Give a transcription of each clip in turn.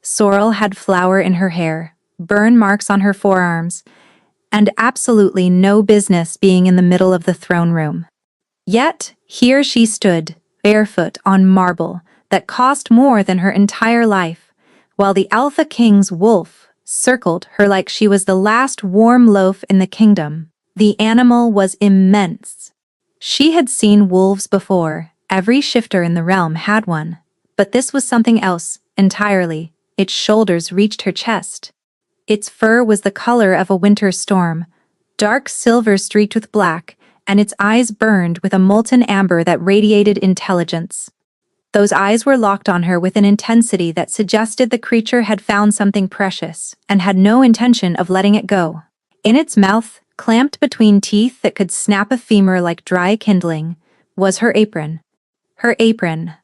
Sorrel had flour in her hair, burn marks on her forearms, and absolutely no business being in the middle of the throne room. Yet, here she stood, barefoot on marble that cost more than her entire life, while the Alpha King's wolf circled her like she was the last warm loaf in the kingdom. The animal was immense. She had seen wolves before, every shifter in the realm had one, but this was something else, entirely. Its shoulders reached her chest. Its fur was the color of a winter storm, dark silver streaked with black, and its eyes burned with a molten amber that radiated intelligence. Those eyes were locked on her with an intensity that suggested the creature had found something precious and had no intention of letting it go. In its mouth, clamped between teeth that could snap a femur like dry kindling, was her apron. Her apron.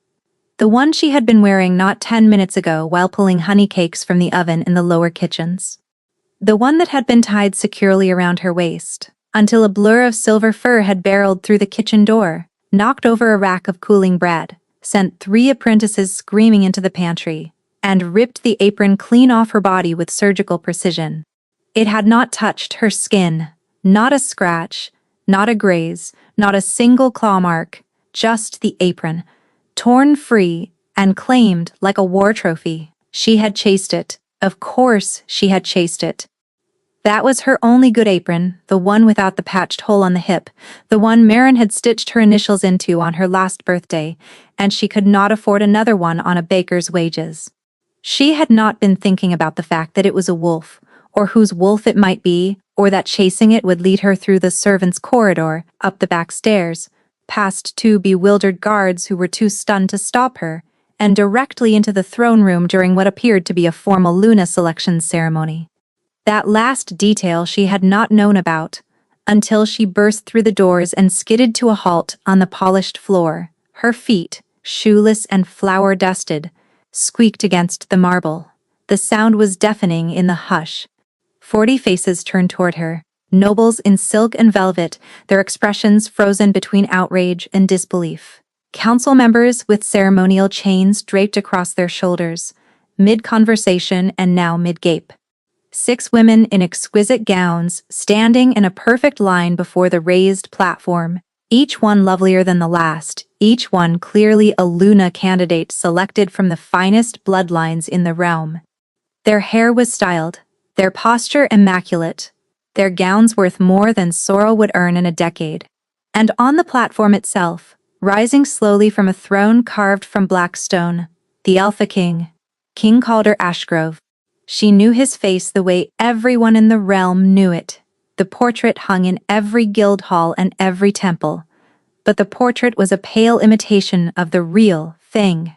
The one she had been wearing not 10 minutes ago while pulling honey cakes from the oven in the lower kitchens. The one that had been tied securely around her waist, until a blur of silver fur had barreled through the kitchen door, knocked over a rack of cooling bread, sent 3 apprentices screaming into the pantry, and ripped the apron clean off her body with surgical precision. It had not touched her skin, not a scratch, not a graze, not a single claw mark, just the apron, torn free and claimed like a war trophy. She had chased it. Of course she had chased it. That was her only good apron, the one without the patched hole on the hip, the one Marin had stitched her initials into on her last birthday, and she could not afford another one on a baker's wages. She had not been thinking about the fact that it was a wolf, or whose wolf it might be, or that chasing it would lead her through the servants' corridor, up the back stairs, past 2 bewildered guards who were too stunned to stop her, and directly into the throne room during what appeared to be a formal Luna selection ceremony. That last detail she had not known about, until she burst through the doors and skidded to a halt on the polished floor. Her feet, shoeless and flour-dusted, squeaked against the marble. The sound was deafening in the hush. 40 faces turned toward her, nobles in silk and velvet, their expressions frozen between outrage and disbelief. Council members with ceremonial chains draped across their shoulders, mid-conversation and now mid-gape. 6 women in exquisite gowns standing in a perfect line before the raised platform, each one lovelier than the last, each one clearly a Luna candidate selected from the finest bloodlines in the realm. Their hair was styled, their posture immaculate, their gowns worth more than Sorrel would earn in a decade. And on the platform itself, rising slowly from a throne carved from black stone, the Alpha King, King Calder Ashgrove. She knew his face the way everyone in the realm knew it. The portrait hung in every guild hall and every temple, but the portrait was a pale imitation of the real thing.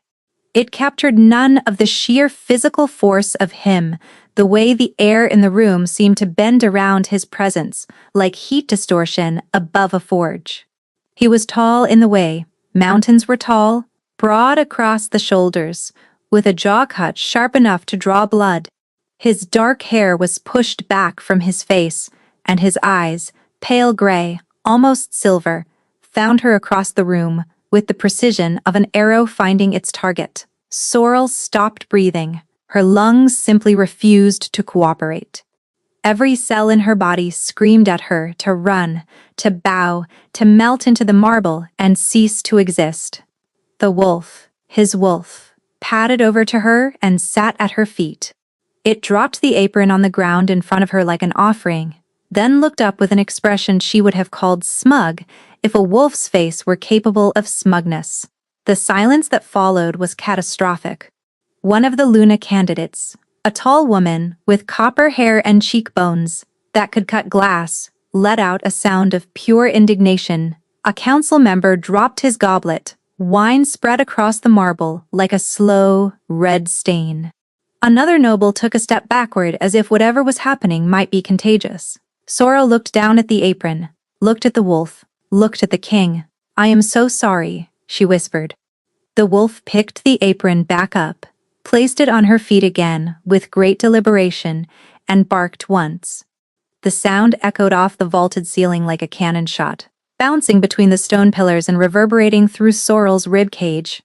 It captured none of the sheer physical force of him, the way the air in the room seemed to bend around his presence, like heat distortion above a forge. He was tall in the way, mountains were tall, broad across the shoulders, with a jaw cut sharp enough to draw blood. His dark hair was pushed back from his face, and his eyes, pale gray, almost silver, found her across the room with the precision of an arrow finding its target. Sorrel stopped breathing. Her lungs simply refused to cooperate. Every cell in her body screamed at her to run, to bow, to melt into the marble and cease to exist. The wolf, his wolf, padded over to her and sat at her feet. It dropped the apron on the ground in front of her like an offering, then looked up with an expression she would have called smug if a wolf's face were capable of smugness. The silence that followed was catastrophic. One of the Luna candidates, a tall woman with copper hair and cheekbones that could cut glass, let out a sound of pure indignation. A council member dropped his goblet. Wine spread across the marble like a slow, red stain. Another noble took a step backward as if whatever was happening might be contagious. Sorrel looked down at the apron, looked at the wolf, looked at the king. "I am so sorry," she whispered. The wolf picked the apron back up, placed it on her feet again with great deliberation, and barked once. The sound echoed off the vaulted ceiling like a cannon shot, bouncing between the stone pillars and reverberating through Sorrel's rib cage.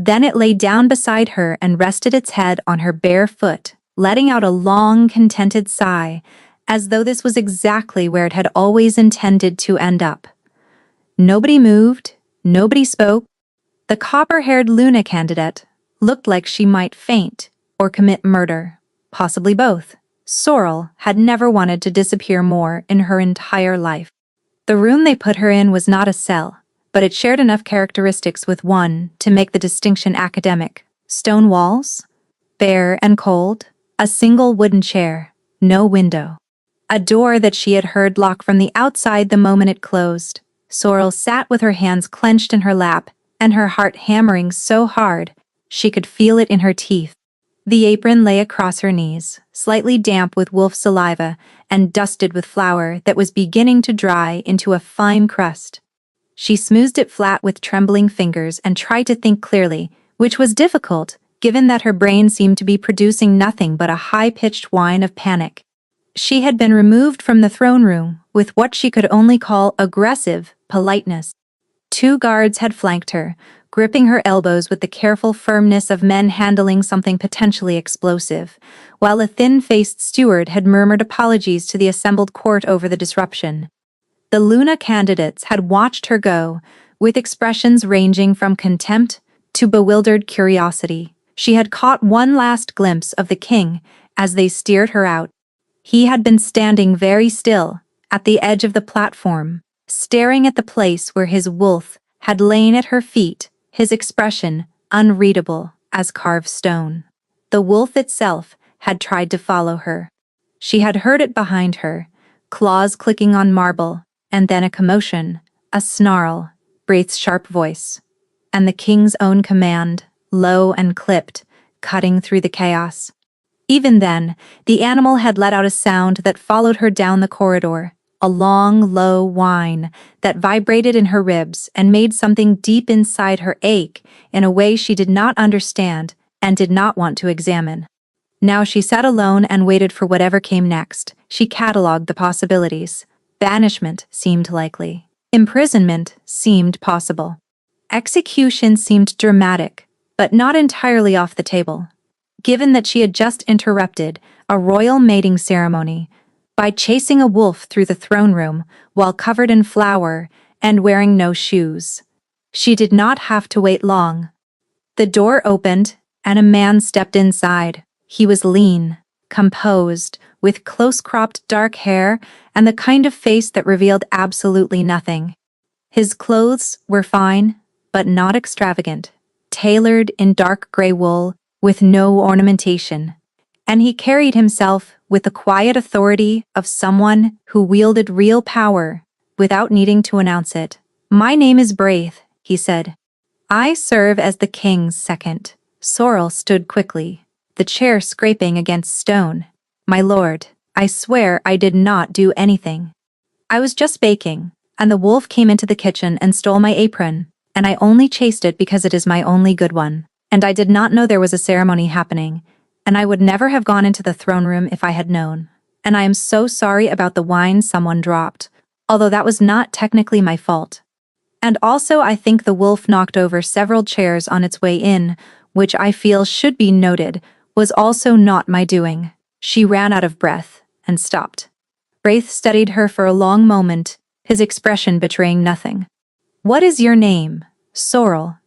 Then it lay down beside her and rested its head on her bare foot, letting out a long, contented sigh, as though this was exactly where it had always intended to end up. Nobody moved, nobody spoke. The copper-haired Luna candidate looked like she might faint or commit murder, possibly both. Sorrel had never wanted to disappear more in her entire life. The room they put her in was not a cell, but it shared enough characteristics with one to make the distinction academic. Stone walls, bare and cold, a single wooden chair, no window. A door that she had heard lock from the outside the moment it closed. Sorrel sat with her hands clenched in her lap and her heart hammering so hard she could feel it in her teeth. The apron lay across her knees, slightly damp with wolf saliva and dusted with flour that was beginning to dry into a fine crust. She smoothed it flat with trembling fingers and tried to think clearly, which was difficult, given that her brain seemed to be producing nothing but a high-pitched whine of panic. She had been removed from the throne room with what she could only call aggressive politeness. 2 guards had flanked her, gripping her elbows with the careful firmness of men handling something potentially explosive, while a thin-faced steward had murmured apologies to the assembled court over the disruption. The Luna candidates had watched her go, with expressions ranging from contempt to bewildered curiosity. She had caught one last glimpse of the king as they steered her out. He had been standing very still, at the edge of the platform, staring at the place where his wolf had lain at her feet, his expression unreadable as carved stone. The wolf itself had tried to follow her. She had heard it behind her, claws clicking on marble, and then a commotion, a snarl, Braith's sharp voice, and the king's own command, low and clipped, cutting through the chaos. Even then, the animal had let out a sound that followed her down the corridor, a long, low whine that vibrated in her ribs and made something deep inside her ache in a way she did not understand and did not want to examine. Now she sat alone and waited for whatever came next. She catalogued the possibilities. Banishment seemed likely. Imprisonment seemed possible. Execution seemed dramatic, but not entirely off the table, given that she had just interrupted a royal mating ceremony by chasing a wolf through the throne room while covered in flour and wearing no shoes. She did not have to wait long. The door opened, and a man stepped inside. He was lean, composed, with close-cropped dark hair and the kind of face that revealed absolutely nothing. His clothes were fine, but not extravagant, tailored in dark gray wool with no ornamentation, and he carried himself with the quiet authority of someone who wielded real power without needing to announce it. "My name is Braith," he said. "I serve as the king's second." Sorrel stood quickly, the chair scraping against stone. "My lord, I swear I did not do anything. I was just baking, and the wolf came into the kitchen and stole my apron, and I only chased it because it is my only good one. And I did not know there was a ceremony happening, and I would never have gone into the throne room if I had known. And I am so sorry about the wine someone dropped, although that was not technically my fault. And also I think the wolf knocked over several chairs on its way in, which I feel should be noted, was also not my doing." She ran out of breath and stopped. Braith studied her for a long moment, his expression betraying nothing. "What is your name?" Sorrel,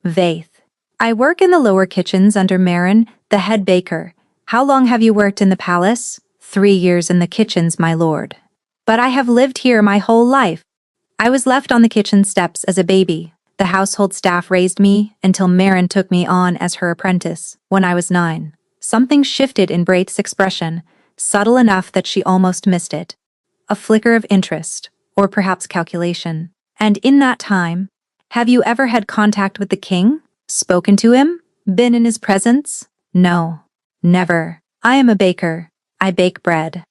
Vaith. "I work in the lower kitchens under Marin, the head baker. How long have you worked in the palace?" 3 years in the kitchens, my lord. "But I have lived here my whole life. I was left on the kitchen steps as a baby. The household staff raised me until Marin took me on as her apprentice when I was 9. Something shifted in Braith's expression, subtle enough that she almost missed it. A flicker of interest, or perhaps calculation. "And in that time, have you ever had contact with the king? Spoken to him? Been in his presence?" "No. Never. I am a baker. I bake bread.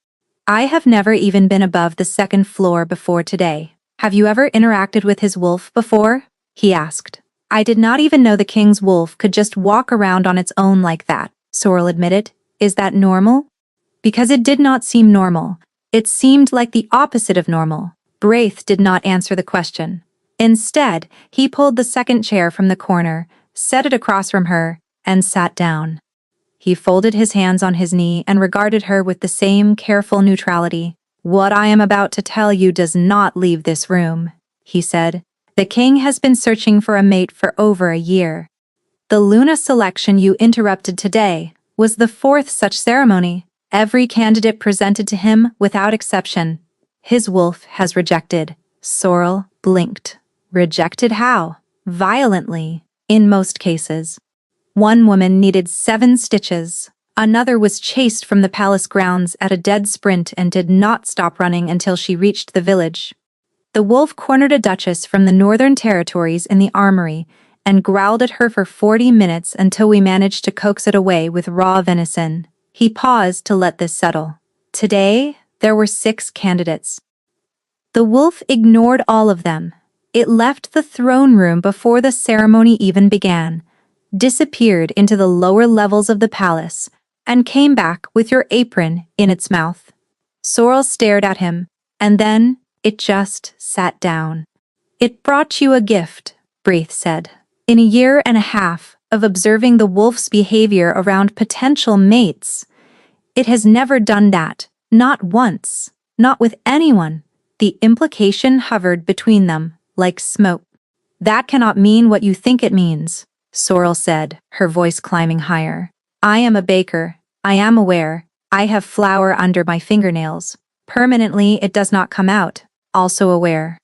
I have never even been above the 2nd floor before today." "Have you ever interacted with his wolf before?" he asked. "I did not even know the king's wolf could just walk around on its own like that," Sorrel admitted. "Is that normal?" Because it did not seem normal. It seemed like the opposite of normal. Braith did not answer the question. Instead, he pulled the second chair from the corner, set it across from her, and sat down. He folded his hands on his knee and regarded her with the same careful neutrality. "What I am about to tell you does not leave this room," he said. "The king has been searching for a mate for over a year. The Luna selection you interrupted today was the fourth such ceremony. Every candidate presented to him, without exception, his wolf has rejected." Sorrel blinked. Rejected how? Violently, in most cases. One woman needed 7 stitches. Another was chased from the palace grounds at a dead sprint and did not stop running until she reached the village. The wolf cornered a duchess from the northern territories in the armory and growled at her for 40 minutes until we managed to coax it away with raw venison. He paused to let this settle. Today, there were 6 candidates. The wolf ignored all of them. It left the throne room before the ceremony even began, disappeared into the lower levels of the palace, and came back with your apron in its mouth. Sorrel stared at him, and then it just sat down. "It brought you a gift," Braith said. "In a year and a half of observing the wolf's behavior around potential mates, it has never done that, not once, not with anyone." The implication hovered between them, like smoke. "That cannot mean what you think it means," Sorrel said, her voice climbing higher. "I am a baker. I am aware. I have flour under my fingernails. Permanently it does not come out. Also aware.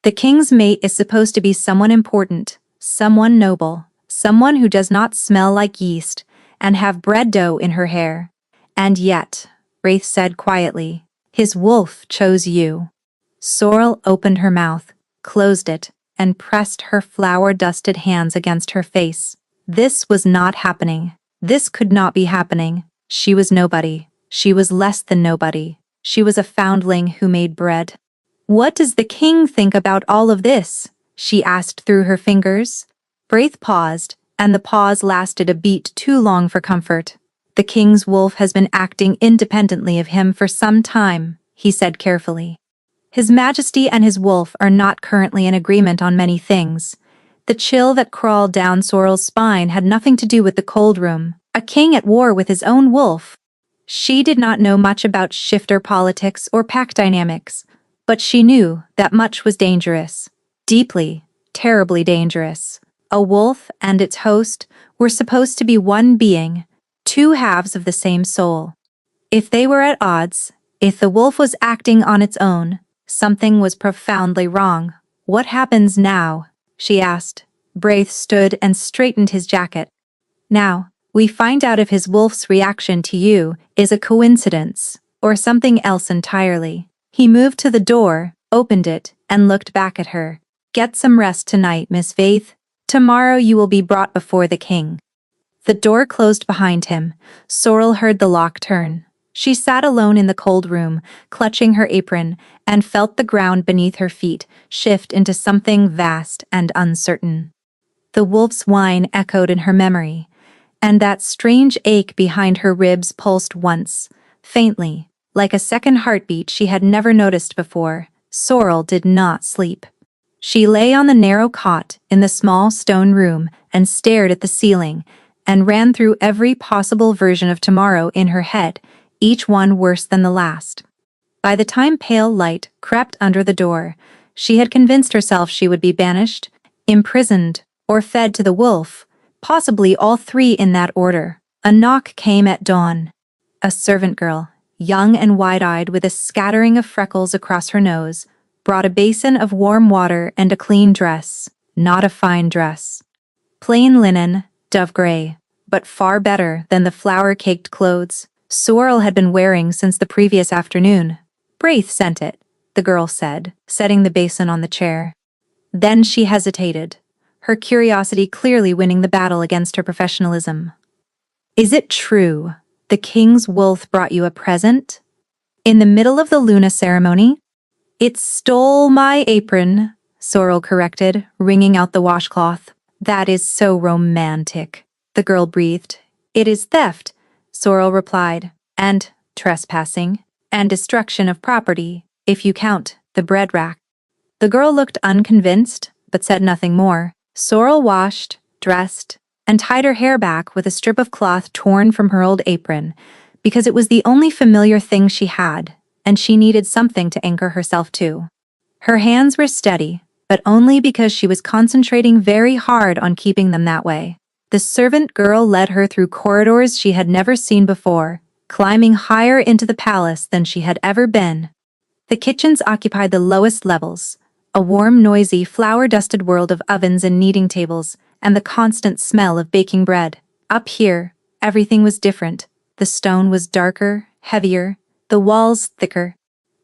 The king's mate is supposed to be someone important, someone noble, someone who does not smell like yeast, and have bread dough in her hair. And yet," Wraith said quietly, "his wolf chose you." Sorrel opened her mouth, closed it, and pressed her flour-dusted hands against her face. This was not happening. This could not be happening. She was nobody. She was less than nobody. She was a foundling who made bread. "What does the king think about all of this?" she asked through her fingers. Braith paused, and the pause lasted a beat too long for comfort. "The king's wolf has been acting independently of him for some time," he said carefully. "His Majesty and his wolf are not currently in agreement on many things." The chill that crawled down Sorrel's spine had nothing to do with the cold room. A king at war with his own wolf. She did not know much about shifter politics or pack dynamics, but she knew that much was dangerous. Deeply, terribly dangerous. A wolf and its host were supposed to be one being, 2 halves of the same soul. If they were at odds, if the wolf was acting on its own, something was profoundly wrong. "What happens now?" she asked. Braith stood and straightened his jacket. "Now, we find out if his wolf's reaction to you is a coincidence, or something else entirely." He moved to the door, opened it, and looked back at her. "Get some rest tonight, Miss Faith. Tomorrow you will be brought before the king." The door closed behind him. Sorrel heard the lock turn. She sat alone in the cold room, clutching her apron, and felt the ground beneath her feet shift into something vast and uncertain. The wolf's whine echoed in her memory, and that strange ache behind her ribs pulsed once, faintly, like a second heartbeat she had never noticed before. Sorrel did not sleep. She lay on the narrow cot in the small stone room and stared at the ceiling, and ran through every possible version of tomorrow in her head, each one worse than the last. By the time pale light crept under the door, she had convinced herself she would be banished, imprisoned, or fed to the wolf, possibly all 3 in that order. A knock came at dawn. A servant girl, young and wide-eyed with a scattering of freckles across her nose, brought a basin of warm water and a clean dress, not a fine dress. Plain linen, dove gray, but far better than the flour-caked clothes Sorrel had been wearing since the previous afternoon. "Braith sent it," the girl said, setting the basin on the chair. Then she hesitated, her curiosity clearly winning the battle against her professionalism. "Is it true the king's wolf brought you a present? In the middle of the Luna ceremony?" "It stole my apron," Sorrel corrected, wringing out the washcloth. "That is so romantic," the girl breathed. "It is theft," Sorrel replied, "and trespassing, and destruction of property, if you count the bread rack." The girl looked unconvinced, but said nothing more. Sorrel washed, dressed, and tied her hair back with a strip of cloth torn from her old apron, because it was the only familiar thing she had, and she needed something to anchor herself to. Her hands were steady, but only because she was concentrating very hard on keeping them that way. The servant girl led her through corridors she had never seen before, climbing higher into the palace than she had ever been. The kitchens occupied the lowest levels, a warm, noisy, flour-dusted world of ovens and kneading tables, and the constant smell of baking bread. Up here, everything was different. The stone was darker, heavier, the walls thicker.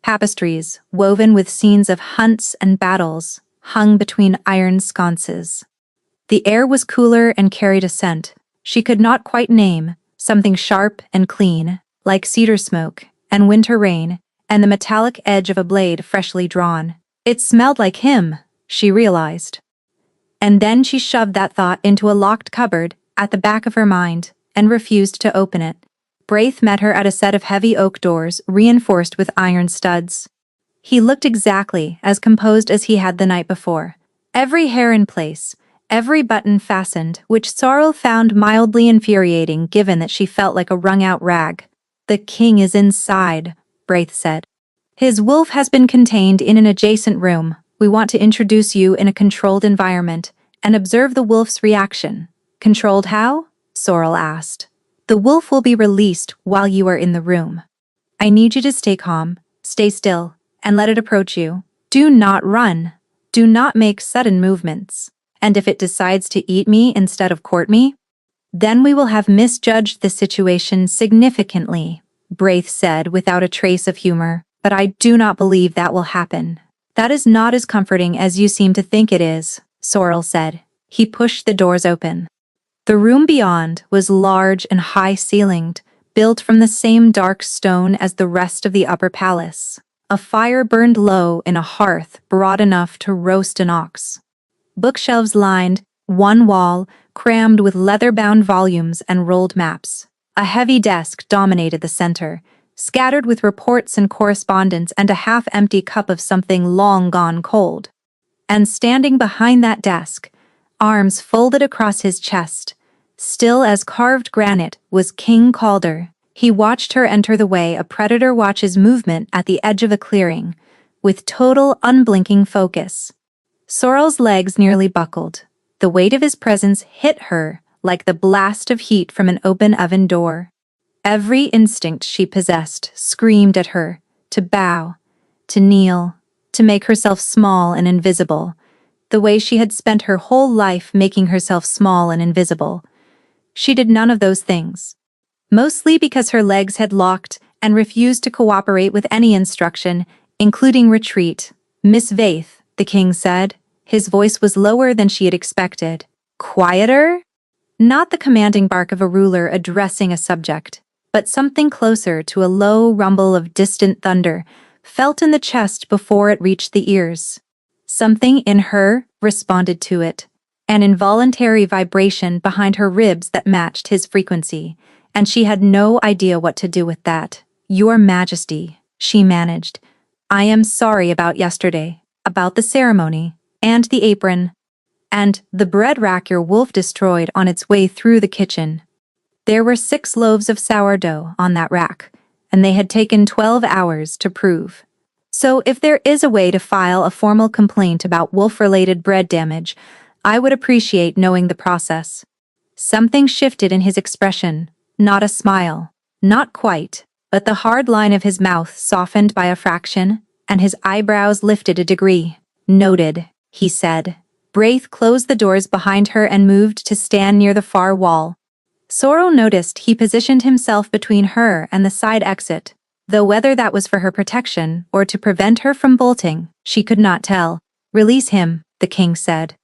Tapestries, woven with scenes of hunts and battles, hung between iron sconces. The air was cooler and carried a scent she could not quite name, something sharp and clean, like cedar smoke and winter rain, and the metallic edge of a blade freshly drawn. It smelled like him, she realized. And then she shoved that thought into a locked cupboard at the back of her mind and refused to open it. Braith met her at a set of heavy oak doors reinforced with iron studs. He looked exactly as composed as he had the night before. Every hair in place, every button fastened, which Sorrel found mildly infuriating given that she felt like a wrung-out rag. "The king is inside," Braith said. "His wolf has been contained in an adjacent room. We want to introduce you in a controlled environment and observe the wolf's reaction." "Controlled how?" Sorrel asked. "The wolf will be released while you are in the room. I need you to stay calm, stay still, and let it approach you. Do not run. Do not make sudden movements. And if it decides to eat me instead of court me, then we will have misjudged the situation significantly," Braith said without a trace of humor. "But I do not believe that will happen." "That is not as comforting as you seem to think it is," Sorrel said. He pushed the doors open. The room beyond was large and high-ceilinged, built from the same dark stone as the rest of the upper palace. A fire burned low in a hearth broad enough to roast an ox. Bookshelves lined one wall, crammed with leather-bound volumes and rolled maps. A heavy desk dominated the center, scattered with reports and correspondence and a half-empty cup of something long gone cold. And standing behind that desk, arms folded across his chest, still as carved granite, was King Calder. He watched her enter the way a predator watches movement at the edge of a clearing, with total, unblinking focus. Sorrel's legs nearly buckled. The weight of his presence hit her like the blast of heat from an open oven door. Every instinct she possessed screamed at her to bow, to kneel, to make herself small and invisible, the way she had spent her whole life making herself small and invisible. She did none of those things. Mostly because her legs had locked and refused to cooperate with any instruction, including retreat. "Miss Vaith," the king said. His voice was lower than she had expected. "Quieter?" Not the commanding bark of a ruler addressing a subject, but something closer to a low rumble of distant thunder, felt in the chest before it reached the ears. Something in her responded to it, an involuntary vibration behind her ribs that matched his frequency, and she had no idea what to do with that. "Your Majesty," she managed, "I am sorry about yesterday, about the ceremony, and the apron, and the bread rack your wolf destroyed on its way through the kitchen. There were 6 loaves of sourdough on that rack, and they had taken 12 hours to prove. So if there is a way to file a formal complaint about wolf-related bread damage, I would appreciate knowing the process." Something shifted in his expression, not a smile, not quite, but the hard line of his mouth softened by a fraction, and his eyebrows lifted a degree. "Noted," he said. Braith closed the doors behind her and moved to stand near the far wall. Sorrel noticed he positioned himself between her and the side exit, though whether that was for her protection or to prevent her from bolting, she could not tell. "Release him," the king said.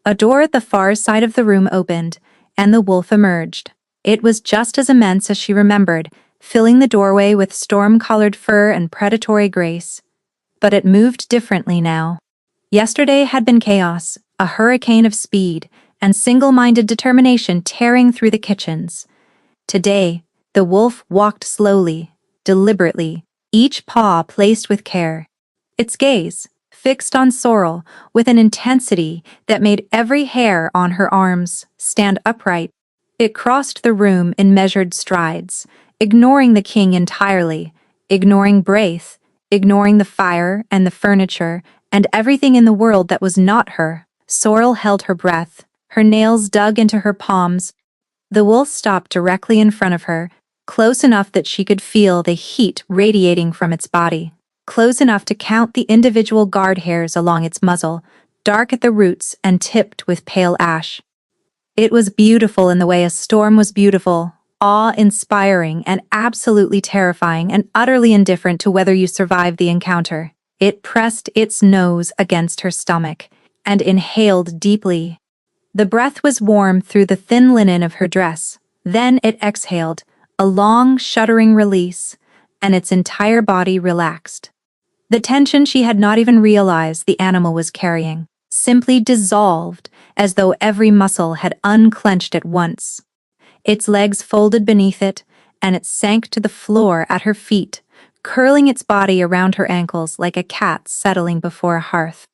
A door at the far side of the room opened, and the wolf emerged. It was just as immense as she remembered, filling the doorway with storm-colored fur and predatory grace. But it moved differently now. Yesterday had been chaos, a hurricane of speed, and single-minded determination tearing through the kitchens. Today, the wolf walked slowly, deliberately, each paw placed with care. Its gaze, fixed on Sorrel with an intensity that made every hair on her arms stand upright. It crossed the room in measured strides, ignoring the king entirely, ignoring Braith, ignoring the fire and the furniture and everything in the world that was not her. Sorrel held her breath, her nails dug into her palms. The wolf stopped directly in front of her, close enough that she could feel the heat radiating from its body, close enough to count the individual guard hairs along its muzzle, dark at the roots and tipped with pale ash. It was beautiful in the way a storm was beautiful, awe-inspiring and absolutely terrifying and utterly indifferent to whether you survived the encounter. It pressed its nose against her stomach and inhaled deeply. The breath was warm through the thin linen of her dress. Then it exhaled, a long, shuddering release, and its entire body relaxed. The tension she had not even realized the animal was carrying simply dissolved, as though every muscle had unclenched at once. Its legs folded beneath it, and it sank to the floor at her feet, curling its body around her ankles like a cat settling before a hearth.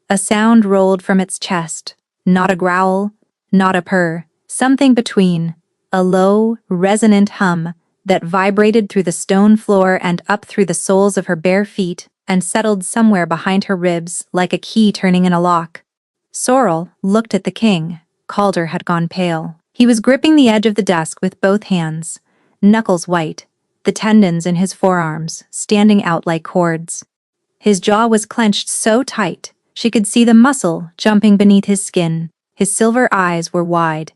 A sound rolled from its chest, not a growl, not a purr, something between, a low, resonant hum that vibrated through the stone floor and up through the soles of her bare feet and settled somewhere behind her ribs like a key turning in a lock. Sorrel looked at the king. Calder had gone pale. He was gripping the edge of the desk with both hands, knuckles white, the tendons in his forearms standing out like cords. His jaw was clenched so tight, she could see the muscle jumping beneath his skin. His silver eyes were wide,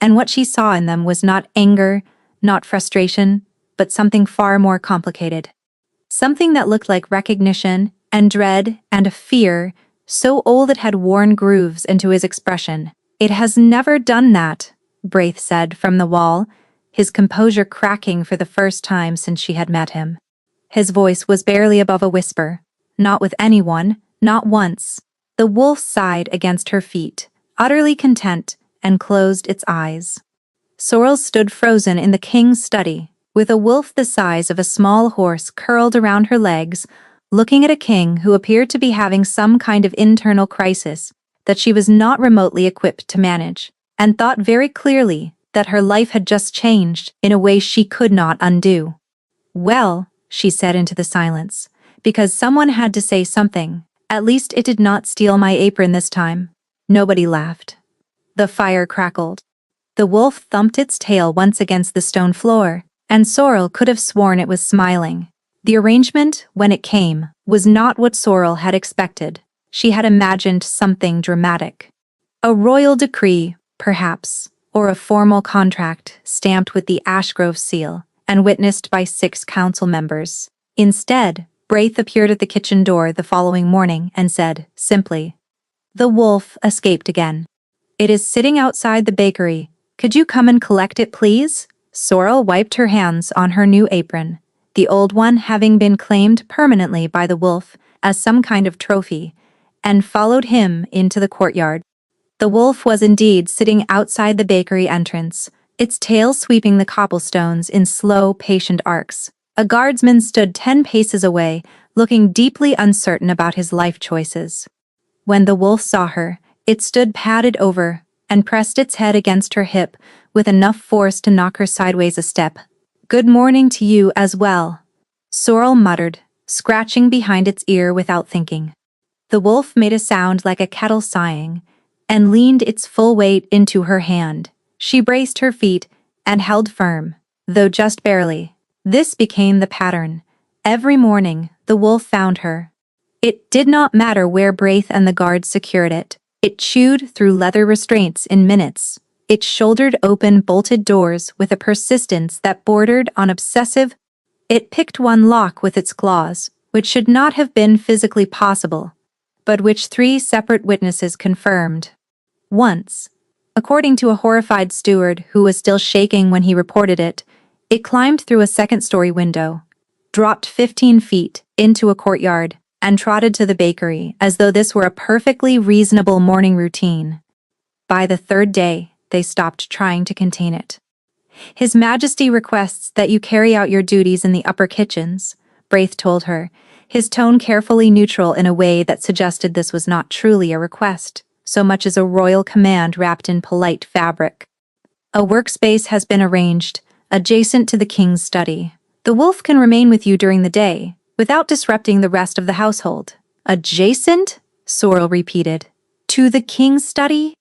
and what she saw in them was not anger, not frustration, but something far more complicated. Something that looked like recognition and dread and a fear so old it had worn grooves into his expression. "It has never done that," Braith said from the wall, his composure cracking for the first time since she had met him. His voice was barely above a whisper. "Not with anyone, not once." The wolf sighed against her feet, utterly content, and closed its eyes. Sorrel stood frozen in the king's study, with a wolf the size of a small horse curled around her legs, looking at a king who appeared to be having some kind of internal crisis that she was not remotely equipped to manage, and thought very clearly that her life had just changed in a way she could not undo. "Well," she said into the silence, "because someone had to say something. At least it did not steal my apron this time." Nobody laughed. The fire crackled. The wolf thumped its tail once against the stone floor, and Sorrel could have sworn it was smiling. The arrangement, when it came, was not what Sorrel had expected. She had imagined something dramatic. A royal decree, perhaps, or a formal contract stamped with the Ashgrove seal and witnessed by 6 council members. Instead, Braith appeared at the kitchen door the following morning and said, simply, "The wolf escaped again. It is sitting outside the bakery. Could you come and collect it, please?" Sorrel wiped her hands on her new apron, the old one having been claimed permanently by the wolf as some kind of trophy, and followed him into the courtyard. The wolf was indeed sitting outside the bakery entrance, its tail sweeping the cobblestones in slow, patient arcs. A guardsman stood 10 paces away, looking deeply uncertain about his life choices. When the wolf saw her, it stood padded over and pressed its head against her hip with enough force to knock her sideways a step. "Good morning to you as well," Sorrel muttered, scratching behind its ear without thinking. The wolf made a sound like a kettle sighing and leaned its full weight into her hand. She braced her feet and held firm, though just barely. This became the pattern. Every morning, the wolf found her. It did not matter where Braith and the guards secured it. It chewed through leather restraints in minutes. It shouldered open bolted doors with a persistence that bordered on obsessive. It picked one lock with its claws, which should not have been physically possible, but which 3 separate witnesses confirmed. Once, according to a horrified steward who was still shaking when he reported it, it climbed through a second-story window, dropped 15 feet into a courtyard, and trotted to the bakery as though this were a perfectly reasonable morning routine. By the 3rd day, they stopped trying to contain it. "His Majesty requests that you carry out your duties in the upper kitchens," Braith told her, his tone carefully neutral in a way that suggested this was not truly a request, so much as a royal command wrapped in polite fabric. A workspace has been arranged, adjacent to the king's study. The wolf can remain with you during the day, without disrupting the rest of the household. Adjacent? Sorrel repeated. To the king's study?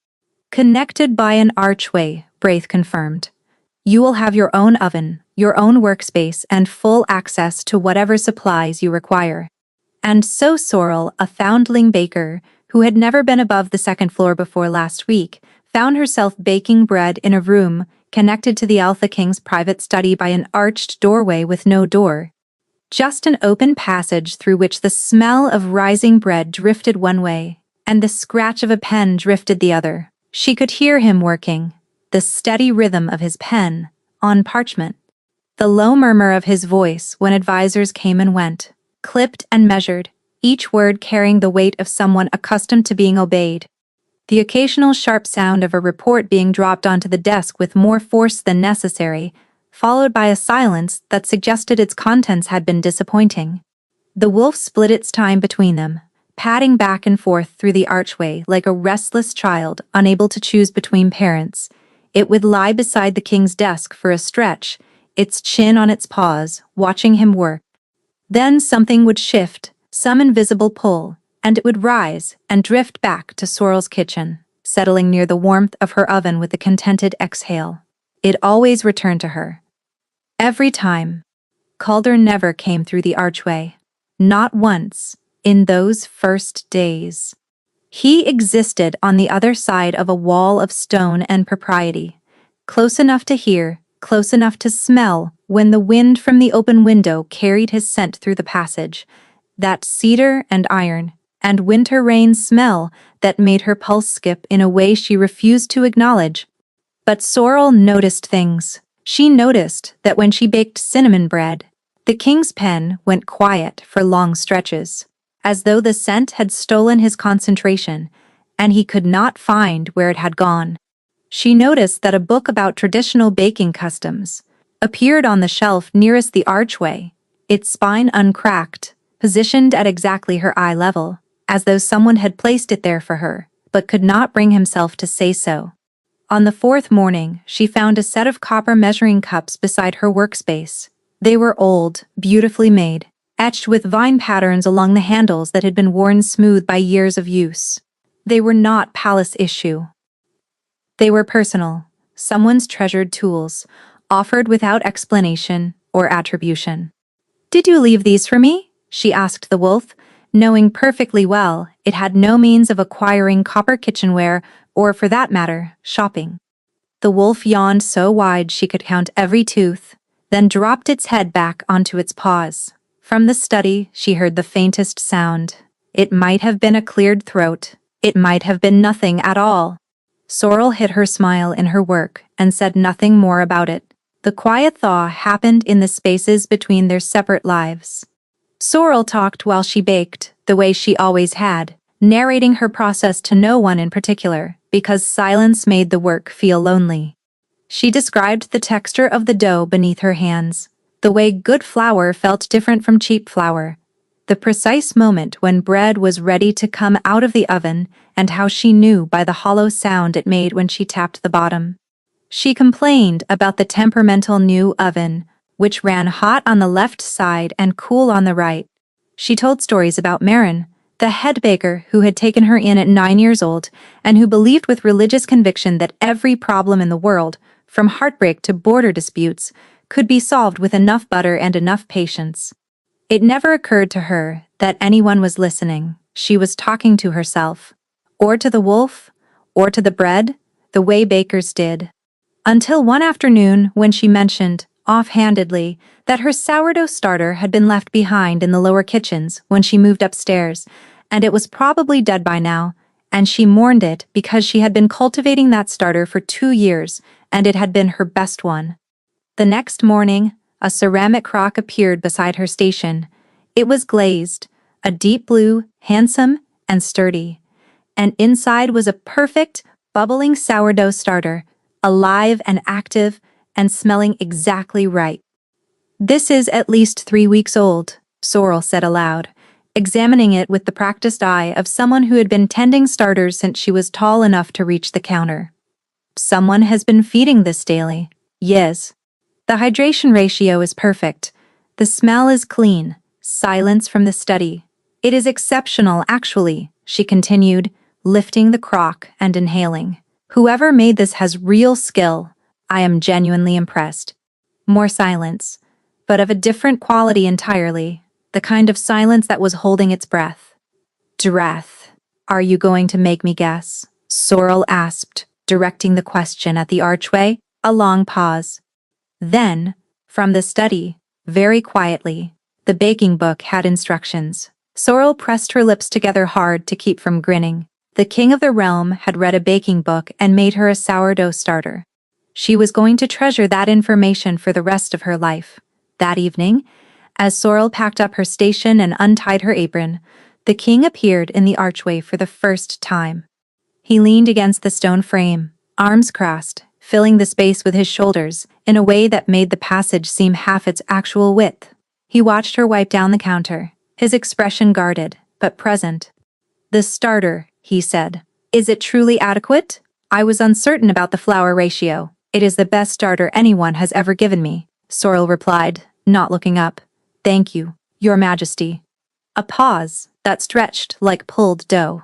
Connected by an archway, Braith confirmed. You will have your own oven, your own workspace, and full access to whatever supplies you require. And so Sorrel, a foundling baker, who had never been above the second floor before last week, found herself baking bread in a room connected to the Alpha King's private study by an arched doorway with no door. Just an open passage through which the smell of rising bread drifted one way, and the scratch of a pen drifted the other. She could hear him working, the steady rhythm of his pen, on parchment. The low murmur of his voice when advisors came and went, clipped and measured, each word carrying the weight of someone accustomed to being obeyed. The occasional sharp sound of a report being dropped onto the desk with more force than necessary, followed by a silence that suggested its contents had been disappointing. The wolf split its time between them, padding back and forth through the archway like a restless child unable to choose between parents. It would lie beside the king's desk for a stretch, its chin on its paws, watching him work. Then something would shift, some invisible pull, and it would rise and drift back to Sorrel's kitchen, settling near the warmth of her oven with a contented exhale. It always returned to her. Every time. Calder never came through the archway. Not once, in those first days. He existed on the other side of a wall of stone and propriety, close enough to hear, close enough to smell when the wind from the open window carried his scent through the passage, that cedar and iron and winter rain smell that made her pulse skip in a way she refused to acknowledge. But Sorrel noticed things. She noticed that when she baked cinnamon bread, the king's pen went quiet for long stretches, as though the scent had stolen his concentration, and he could not find where it had gone. She noticed that a book about traditional baking customs appeared on the shelf nearest the archway, its spine uncracked, positioned at exactly her eye level, as though someone had placed it there for her, but could not bring himself to say so. On the fourth morning, she found a set of copper measuring cups beside her workspace. They were old, beautifully made, etched with vine patterns along the handles that had been worn smooth by years of use. They were not palace issue. They were personal, someone's treasured tools, offered without explanation or attribution. "Did you leave these for me?" she asked the wolf, knowing perfectly well it had no means of acquiring copper kitchenware or, for that matter, shopping. The wolf yawned so wide she could count every tooth, then dropped its head back onto its paws. From the study, she heard the faintest sound. It might have been a cleared throat. It might have been nothing at all. Sorrel hid her smile in her work and said nothing more about it. The quiet thaw happened in the spaces between their separate lives. Sorrel talked while she baked, the way she always had, narrating her process to no one in particular, because silence made the work feel lonely. She described the texture of the dough beneath her hands, the way good flour felt different from cheap flour, the precise moment when bread was ready to come out of the oven, and how she knew by the hollow sound it made when she tapped the bottom. She complained about the temperamental new oven, which ran hot on the left side and cool on the right. She told stories about Marin, the head baker who had taken her in at 9 years old and who believed with religious conviction that every problem in the world, from heartbreak to border disputes, could be solved with enough butter and enough patience. It never occurred to her that anyone was listening. She was talking to herself, or to the wolf, or to the bread, the way bakers did. Until one afternoon when she mentioned, offhandedly, that her sourdough starter had been left behind in the lower kitchens when she moved upstairs, and it was probably dead by now, and she mourned it because she had been cultivating that starter for 2 years, and it had been her best one. The next morning, a ceramic crock appeared beside her station. It was glazed, a deep blue, handsome, and sturdy. And inside was a perfect, bubbling sourdough starter, alive and active, and smelling exactly right. "This is at least 3 weeks old," Sorrel said aloud, examining it with the practiced eye of someone who had been tending starters since she was tall enough to reach the counter. Someone has been feeding this daily. Yes. The hydration ratio is perfect. The smell is clean. Silence from the study. It is exceptional, actually, she continued, lifting the crock and inhaling. Whoever made this has real skill. I am genuinely impressed. More silence, but of a different quality entirely, the kind of silence that was holding its breath. Dreath. Are you going to make me guess? Sorrel asked, directing the question at the archway. A long pause. Then, from the study, very quietly, the baking book had instructions. Sorrel pressed her lips together hard to keep from grinning. The king of the realm had read a baking book and made her a sourdough starter. She was going to treasure that information for the rest of her life. That evening, as Sorrel packed up her station and untied her apron, the king appeared in the archway for the first time. He leaned against the stone frame, arms crossed, filling the space with his shoulders in a way that made the passage seem half its actual width. He watched her wipe down the counter, his expression guarded, but present. "The starter," he said. "Is it truly adequate? I was uncertain about the flour ratio. It is the best starter anyone has ever given me," Sorrel replied, not looking up. "Thank you, Your Majesty." A pause that stretched like pulled dough.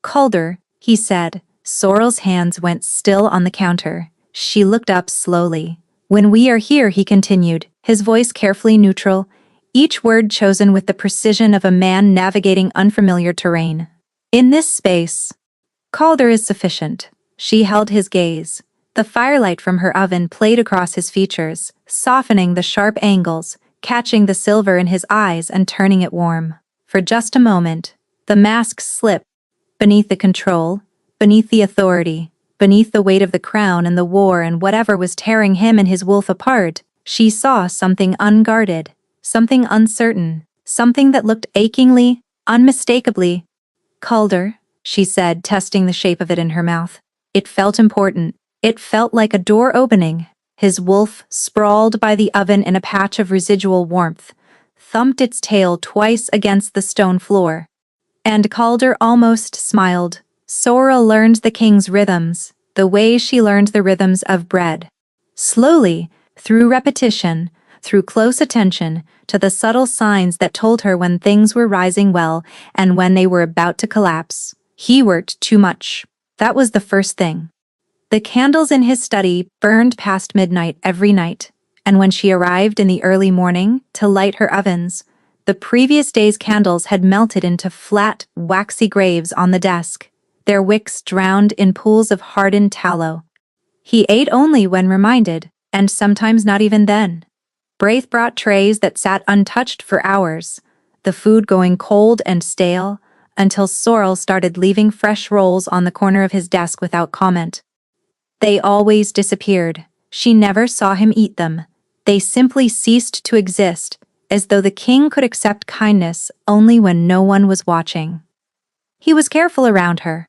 "Calder," he said. Sorrel's hands went still on the counter. She looked up slowly. "When we are here," he continued, his voice carefully neutral, each word chosen with the precision of a man navigating unfamiliar terrain. "In this space, Calder is sufficient." She held his gaze. The firelight from her oven played across his features, softening the sharp angles, catching the silver in his eyes and turning it warm. For just a moment, the mask slipped. Beneath the control, beneath the authority, beneath the weight of the crown and the war and whatever was tearing him and his wolf apart, she saw something unguarded, something uncertain, something that looked achingly, unmistakably. "Calder," she said, testing the shape of it in her mouth. It felt important. It felt like a door opening. His wolf, sprawled by the oven in a patch of residual warmth, thumped its tail twice against the stone floor. And Calder almost smiled. Sorrel learned the king's rhythms, the way she learned the rhythms of bread. Slowly, through repetition, through close attention to the subtle signs that told her when things were rising well and when they were about to collapse. He worked too much. That was the first thing. The candles in his study burned past midnight every night, and when she arrived in the early morning to light her ovens, the previous day's candles had melted into flat, waxy graves on the desk, their wicks drowned in pools of hardened tallow. He ate only when reminded, and sometimes not even then. Braith brought trays that sat untouched for hours, the food going cold and stale, until Sorrel started leaving fresh rolls on the corner of his desk without comment. They always disappeared. She never saw him eat them. They simply ceased to exist, as though the king could accept kindness only when no one was watching. He was careful around her,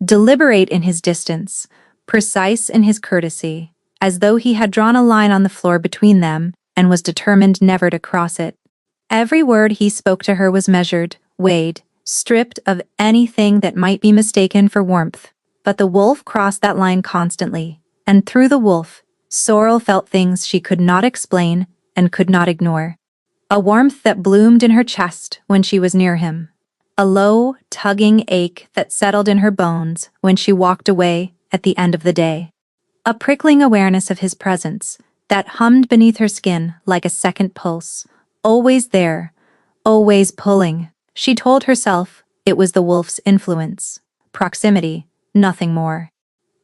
deliberate in his distance, precise in his courtesy, as though he had drawn a line on the floor between them and was determined never to cross it. Every word he spoke to her was measured, weighed, stripped of anything that might be mistaken for warmth. But the wolf crossed that line constantly, and through the wolf, Sorrel felt things she could not explain and could not ignore. A warmth that bloomed in her chest when she was near him. A low, tugging ache that settled in her bones when she walked away at the end of the day. A prickling awareness of his presence that hummed beneath her skin like a second pulse. Always there, always pulling. She told herself it was the wolf's influence. Proximity. Nothing more.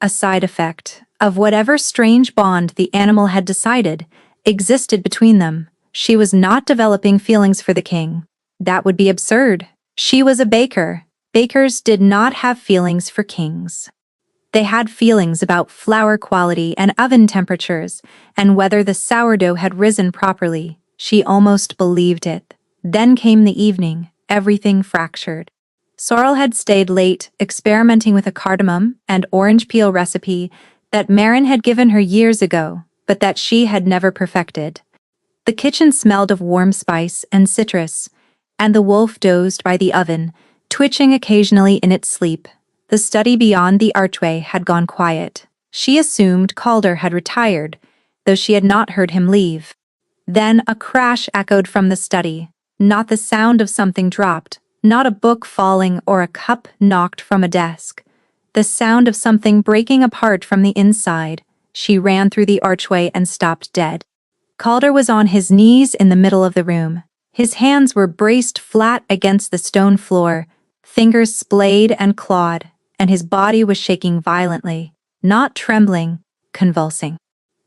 A side effect of whatever strange bond the animal had decided existed between them. She was not developing feelings for the king. That would be absurd. She was a baker. Bakers did not have feelings for kings. They had feelings about flour quality and oven temperatures, and whether the sourdough had risen properly. She almost believed it. Then came the evening, everything fractured. Sorrel had stayed late, experimenting with a cardamom and orange peel recipe that Marin had given her years ago, but that she had never perfected. The kitchen smelled of warm spice and citrus, and the wolf dozed by the oven, twitching occasionally in its sleep. The study beyond the archway had gone quiet. She assumed Calder had retired, though she had not heard him leave. Then a crash echoed from the study, not the sound of something dropped, not a book falling or a cup knocked from a desk. The sound of something breaking apart from the inside. She ran through the archway and stopped dead. Calder was on his knees in the middle of the room. His hands were braced flat against the stone floor, fingers splayed and clawed, and his body was shaking violently, not trembling, convulsing.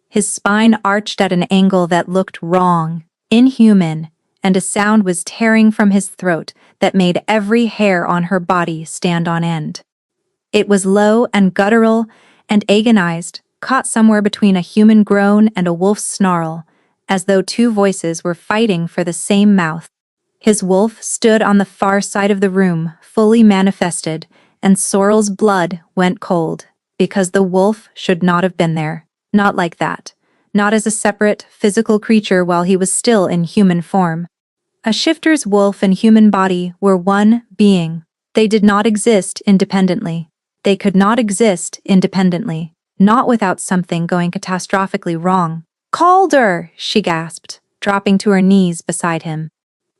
His spine arched at an angle that looked wrong, inhuman, and a sound was tearing from his throat that made every hair on her body stand on end. It was low and guttural and agonized, caught somewhere between a human groan and a wolf's snarl, as though two voices were fighting for the same mouth. His wolf stood on the far side of the room, fully manifested, and Sorrel's blood went cold, because the wolf should not have been there. Not like that. Not as a separate, physical creature while he was still in human form. A shifter's wolf and human body were one being. They did not exist independently. They could not exist independently, not without something going catastrophically wrong. "Calder!" she gasped, dropping to her knees beside him.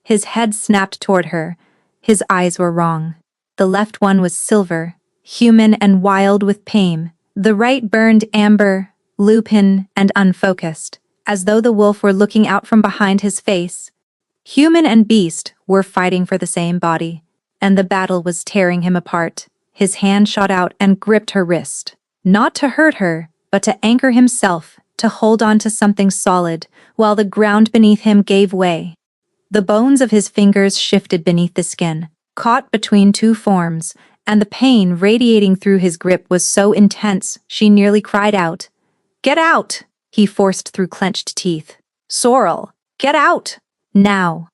His head snapped toward her. His eyes were wrong. The left one was silver, human and wild with pain. The right burned amber, lupin, and unfocused, as though the wolf were looking out from behind his face. Human and beast were fighting for the same body, and the battle was tearing him apart. His hand shot out and gripped her wrist. Not to hurt her, but to anchor himself, to hold on to something solid, while the ground beneath him gave way. The bones of his fingers shifted beneath the skin, caught between two forms, and the pain radiating through his grip was so intense she nearly cried out. "Get out!" he forced through clenched teeth. "Sorrel, get out! Now!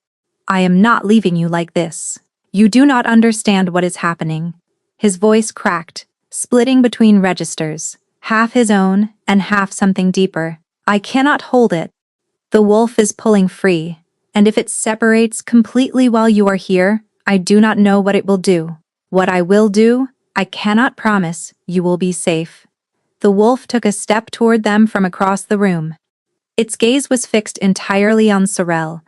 I am not leaving you like this. You do not understand what is happening." His voice cracked, splitting between registers, half his own and half something deeper. "I cannot hold it. The wolf is pulling free, and if it separates completely while you are here, I do not know what it will do. What I will do, I cannot promise you will be safe." The wolf took a step toward them from across the room. Its gaze was fixed entirely on Sorrel,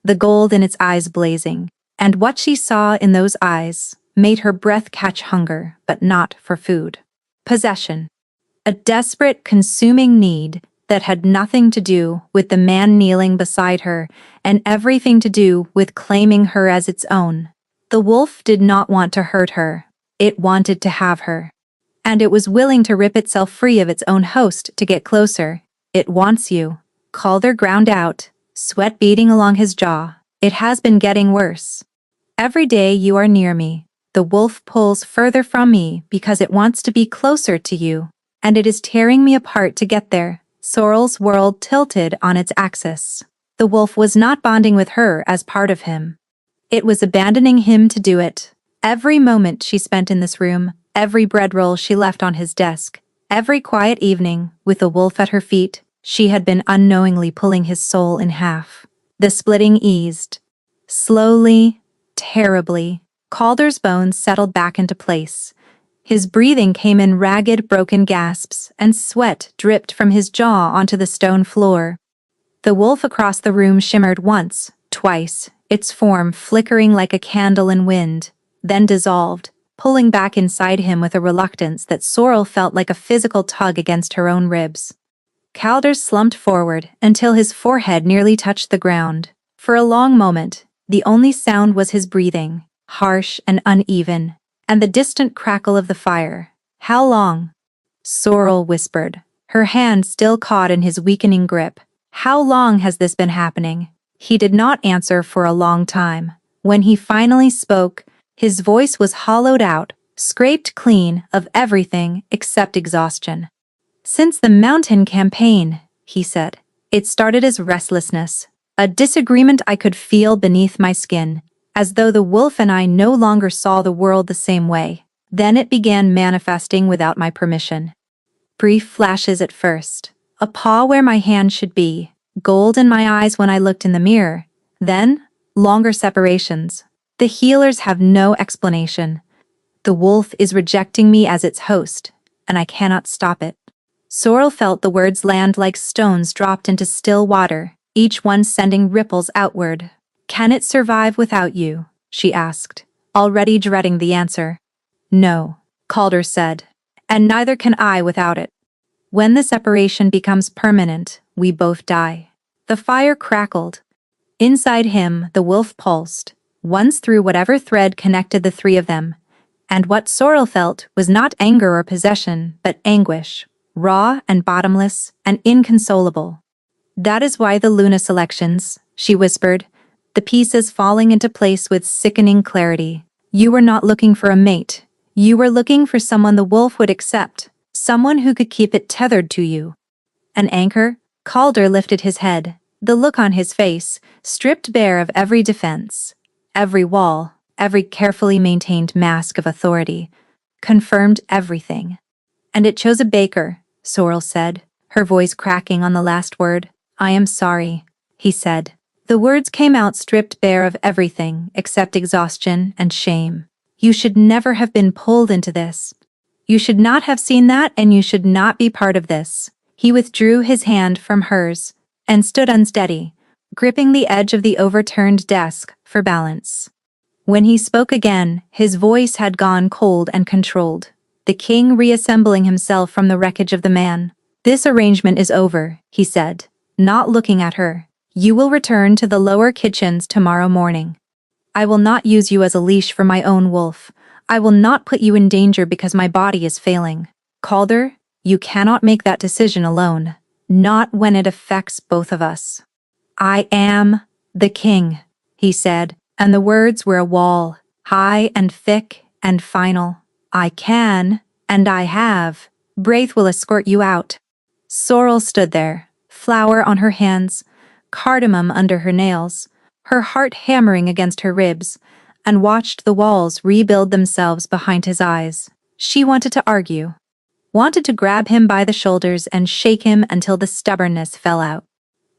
the gold in its eyes blazing, and what she saw in those eyes made her breath catch hunger, but not for food. Possession. A desperate, consuming need that had nothing to do with the man kneeling beside her and everything to do with claiming her as its own. The wolf did not want to hurt her. It wanted to have her. And it was willing to rip itself free of its own host to get closer. "It wants you." Calder ground out, sweat beading along his jaw. "It has been getting worse. Every day you are near me, the wolf pulls further from me because it wants to be closer to you, and it is tearing me apart to get there." Sorrel's world tilted on its axis. The wolf was not bonding with her as part of him. It was abandoning him to do it. Every moment she spent in this room, every bread roll she left on his desk, every quiet evening, with the wolf at her feet, she had been unknowingly pulling his soul in half. The splitting eased. Slowly, terribly, Calder's bones settled back into place. His breathing came in ragged, broken gasps, and sweat dripped from his jaw onto the stone floor. The wolf across the room shimmered once, twice, its form flickering like a candle in wind, then dissolved, pulling back inside him with a reluctance that Sorrel felt like a physical tug against her own ribs. Calder slumped forward until his forehead nearly touched the ground. For a long moment, the only sound was his breathing, harsh and uneven, and the distant crackle of the fire. "How long?" Sorrel whispered, her hand still caught in his weakening grip. "How long has this been happening?" He did not answer for a long time. When he finally spoke, his voice was hollowed out, scraped clean of everything except exhaustion. "Since the mountain campaign," he said. "It started as restlessness, a disagreement I could feel beneath my skin, as though the wolf and I no longer saw the world the same way. Then it began manifesting without my permission. Brief flashes at first, a paw where my hand should be, gold in my eyes when I looked in the mirror. Then, Longer separations. The healers have no explanation. The wolf is rejecting me as its host, and I cannot stop it. Sorrel felt the words land like stones dropped into still water, each one sending ripples outward. Can it survive without you? She asked, already dreading the answer. No, Calder said, and neither can I without it. When the separation becomes permanent, we both die. The fire crackled. Inside him, the wolf pulsed, once through whatever thread connected the three of them. And what Sorrel felt was not anger or possession, but anguish, raw and bottomless and inconsolable. That is why the Luna selections, she whispered, the pieces falling into place with sickening clarity. You were not looking for a mate. You were looking for someone the wolf would accept, someone who could keep it tethered to you. An anchor? Calder lifted his head, the look on his face, stripped bare of every defense. Every wall, every carefully maintained mask of authority, confirmed everything. And it chose a baker, Sorrel said, her voice cracking on the last word. I am sorry, he said. The words came out stripped bare of everything except exhaustion and shame. You should never have been pulled into this. You should not have seen that, and you should not be part of this. He withdrew his hand from hers and stood unsteady, gripping the edge of the overturned desk for balance. When he spoke again, his voice had gone cold and controlled, the king reassembling himself from the wreckage of the man. This arrangement is over, he said, not looking at her. You will return to the lower kitchens tomorrow morning. I will not use you as a leash for my own wolf. I will not put you in danger because my body is failing. Calder, you cannot make that decision alone, not when it affects both of us. I am the king, he said, and the words were a wall, high and thick and final. I can, and I have. Braith will escort you out. Sorrel stood there, flour on her hands, cardamom under her nails, her heart hammering against her ribs, and watched the walls rebuild themselves behind his eyes. She wanted to argue, wanted to grab him by the shoulders and shake him until the stubbornness fell out.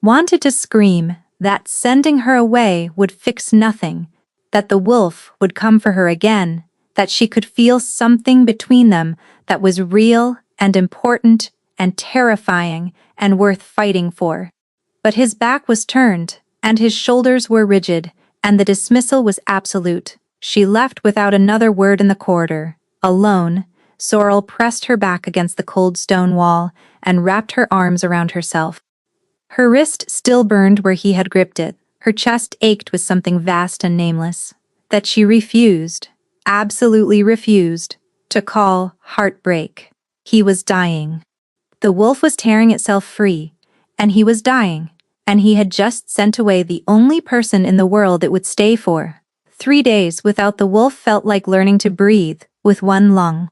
Wanted to scream that sending her away would fix nothing, that the wolf would come for her again, that she could feel something between them that was real and important and terrifying and worth fighting for. But his back was turned, and his shoulders were rigid, and the dismissal was absolute. She left without another word in the corridor. Alone, Sorrel pressed her back against the cold stone wall and wrapped her arms around herself. Her wrist still burned where he had gripped it. Her chest ached with something vast and nameless, that she refused, absolutely refused, to call heartbreak. He was dying. The wolf was tearing itself free, and he was dying, and he had just sent away the only person in the world it would stay for. 3 days without the wolf felt like learning to breathe with one lung.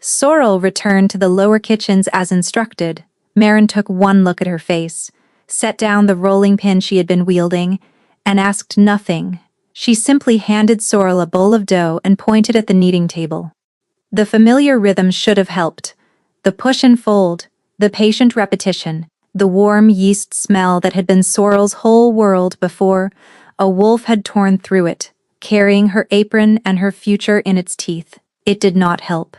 Sorrel returned to the lower kitchens as instructed. Marin took one look at her face, set down the rolling pin she had been wielding, and asked nothing. She simply handed Sorrel a bowl of dough and pointed at the kneading table. The familiar rhythm should have helped. The push and fold, the patient repetition, the warm yeast smell that had been Sorrel's whole world before a wolf had torn through it, carrying her apron and her future in its teeth. It did not help.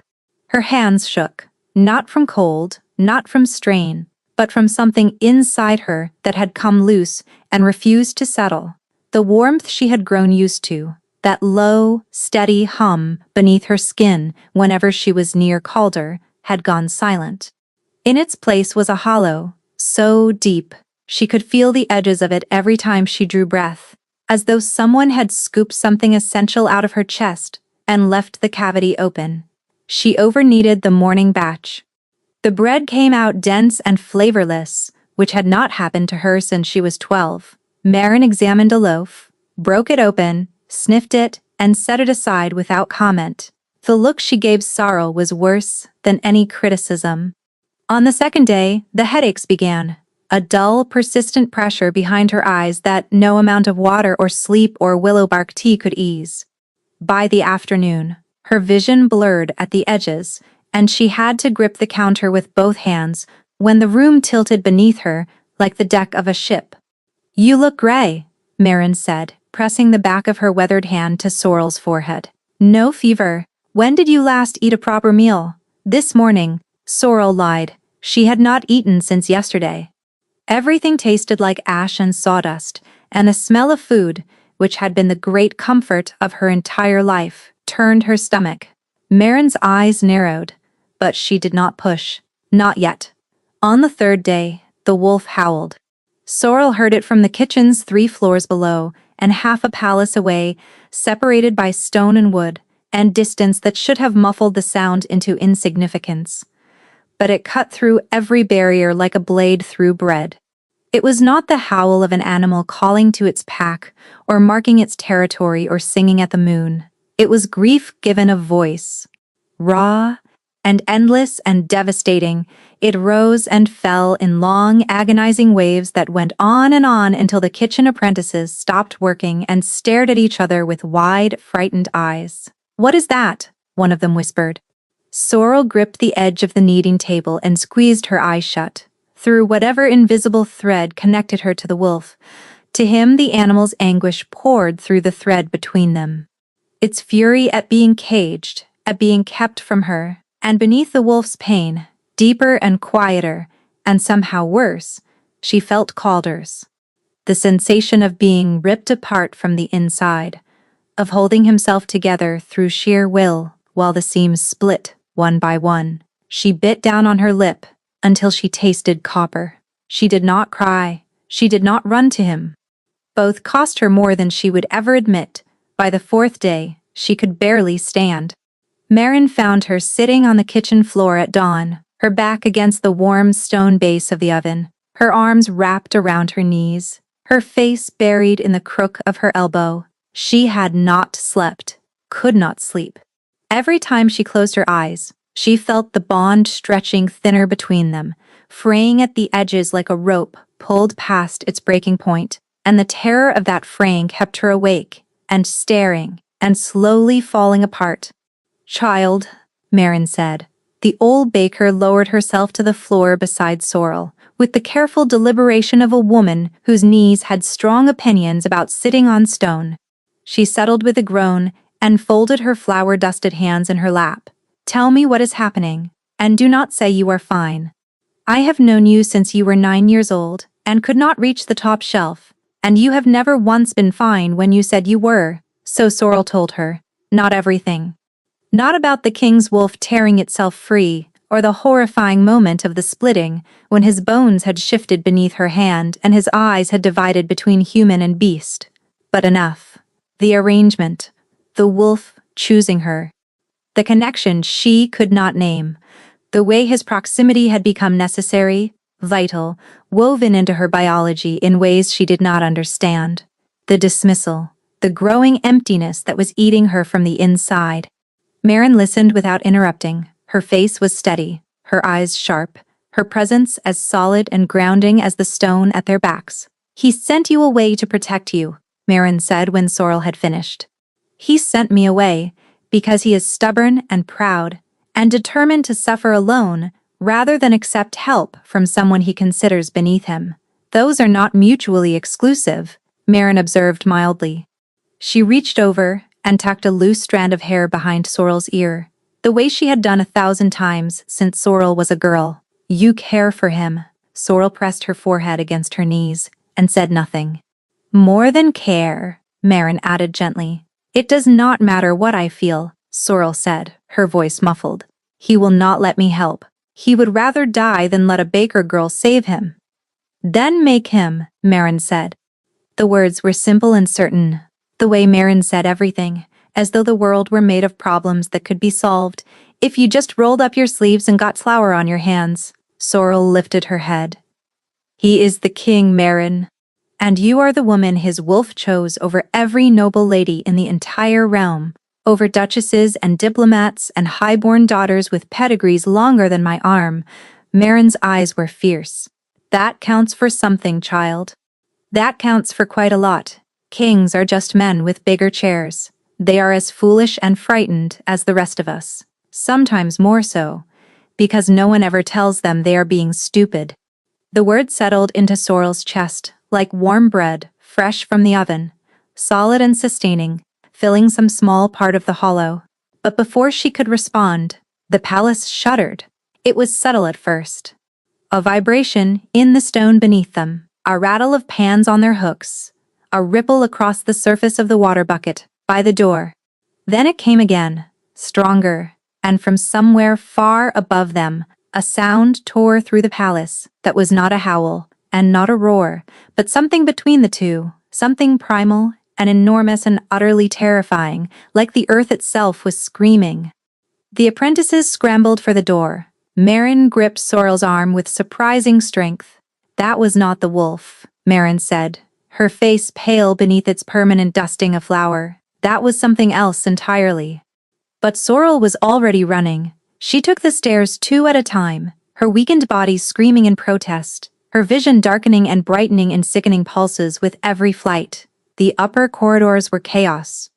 Her hands shook, not from cold, not from strain, but from something inside her that had come loose and refused to settle. The warmth she had grown used to, that low, steady hum beneath her skin whenever she was near Calder, had gone silent. In its place was a hollow, so deep, she could feel the edges of it every time she drew breath, as though someone had scooped something essential out of her chest and left the cavity open. She overkneaded the morning batch. The bread came out dense and flavorless, which had not happened to her since she was 12. Marin examined a loaf, broke it open, sniffed it, and set it aside without comment. The look she gave Sorrel was worse than any criticism. On the second day, the headaches began, a dull, persistent pressure behind her eyes that no amount of water or sleep or willow bark tea could ease. By the afternoon, her vision blurred at the edges, and she had to grip the counter with both hands when the room tilted beneath her like the deck of a ship. You look gray, Marin said, pressing the back of her weathered hand to Sorrel's forehead. No fever. When did you last eat a proper meal? This morning, Sorrel lied. She had not eaten since yesterday. Everything tasted like ash and sawdust, and the smell of food, which had been the great comfort of her entire life, turned her stomach. Marin's eyes narrowed, but she did not push. Not yet. On the third day, the wolf howled. Sorrel heard it from the kitchen's 3 floors below, and half a palace away, separated by stone and wood, and distance that should have muffled the sound into insignificance. But it cut through every barrier like a blade through bread. It was not the howl of an animal calling to its pack, or marking its territory or singing at the moon. It was grief given a voice. Raw and endless and devastating, it rose and fell in long, agonizing waves that went on until the kitchen apprentices stopped working and stared at each other with wide, frightened eyes. "What is that?" one of them whispered. Sorrel gripped the edge of the kneading table and squeezed her eyes shut. Through whatever invisible thread connected her to the wolf, to him the animal's anguish poured through the thread between them. Its fury at being caged, at being kept from her, and beneath the wolf's pain, deeper and quieter, and somehow worse, she felt Calder's. The sensation of being ripped apart from the inside, of holding himself together through sheer will while the seams split one by one. She bit down on her lip until she tasted copper. She did not cry. She did not run to him. Both cost her more than she would ever admit. By the 4th day, she could barely stand. Marin found her sitting on the kitchen floor at dawn, her back against the warm stone base of the oven, her arms wrapped around her knees, her face buried in the crook of her elbow. She had not slept, could not sleep. Every time she closed her eyes, she felt the bond stretching thinner between them, fraying at the edges like a rope pulled past its breaking point, and the terror of that fraying kept her awake, and staring, and slowly falling apart. "Child," Marin said. The old baker lowered herself to the floor beside Sorrel, with the careful deliberation of a woman whose knees had strong opinions about sitting on stone. She settled with a groan and folded her flour-dusted hands in her lap. "Tell me what is happening, and do not say you are fine. I have known you since you were 9 years old and could not reach the top shelf, and you have never once been fine when you said you were." So Sorrel told her, not everything. Not about the king's wolf tearing itself free, or the horrifying moment of the splitting, when his bones had shifted beneath her hand and his eyes had divided between human and beast. But enough. The arrangement. The wolf choosing her. The connection she could not name. The way his proximity had become necessary, vital, woven into her biology in ways she did not understand. The dismissal. The growing emptiness that was eating her from the inside. Marin listened without interrupting. Her face was steady, her eyes sharp, her presence as solid and grounding as the stone at their backs. "He sent you away to protect you," Marin said when Sorrel had finished. "He sent me away because he is stubborn and proud, and determined to suffer alone rather than accept help from someone he considers beneath him. Those are not mutually exclusive," Marin observed mildly. She reached over and tucked a loose strand of hair behind Sorrel's ear, the way she had done 1,000 times since Sorrel was a girl. "You care for him." Sorrel pressed her forehead against her knees and said nothing. "More than care," Marin added gently. "It does not matter what I feel," Sorrel said, her voice muffled. "He will not let me help. He would rather die than let a baker girl save him." "Then make him," Marin said. The words were simple and certain. The way Marin said everything, as though the world were made of problems that could be solved if you just rolled up your sleeves and got flour on your hands. Sorrel lifted her head. "He is the king, Marin, and you are the woman his wolf chose over every noble lady in the entire realm, over duchesses and diplomats and high-born daughters with pedigrees longer than my arm." Marin's eyes were fierce. "That counts for something, child. That counts for quite a lot. Kings are just men with bigger chairs. They are as foolish and frightened as the rest of us. Sometimes more so, because no one ever tells them they are being stupid." The word settled into Sorrel's chest, like warm bread, fresh from the oven. solid and sustaining, filling some small part of the hollow. But before she could respond, the palace shuddered. It was subtle at first. A vibration in the stone beneath them, a rattle of pans on their hooks, a ripple across the surface of the water bucket by the door. Then it came again, stronger, and from somewhere far above them, a sound tore through the palace that was not a howl and not a roar, but something between the two, something primal and enormous and utterly terrifying, like the earth itself was screaming. The apprentices scrambled for the door. Marin gripped Sorrel's arm with surprising strength. "That was not the wolf," Marin said, her face pale beneath its permanent dusting of flour. "That was something else entirely." But Sorrel was already running. She took the stairs 2 at a time, her weakened body screaming in protest, her vision darkening and brightening in sickening pulses with every flight. The upper corridors were chaos.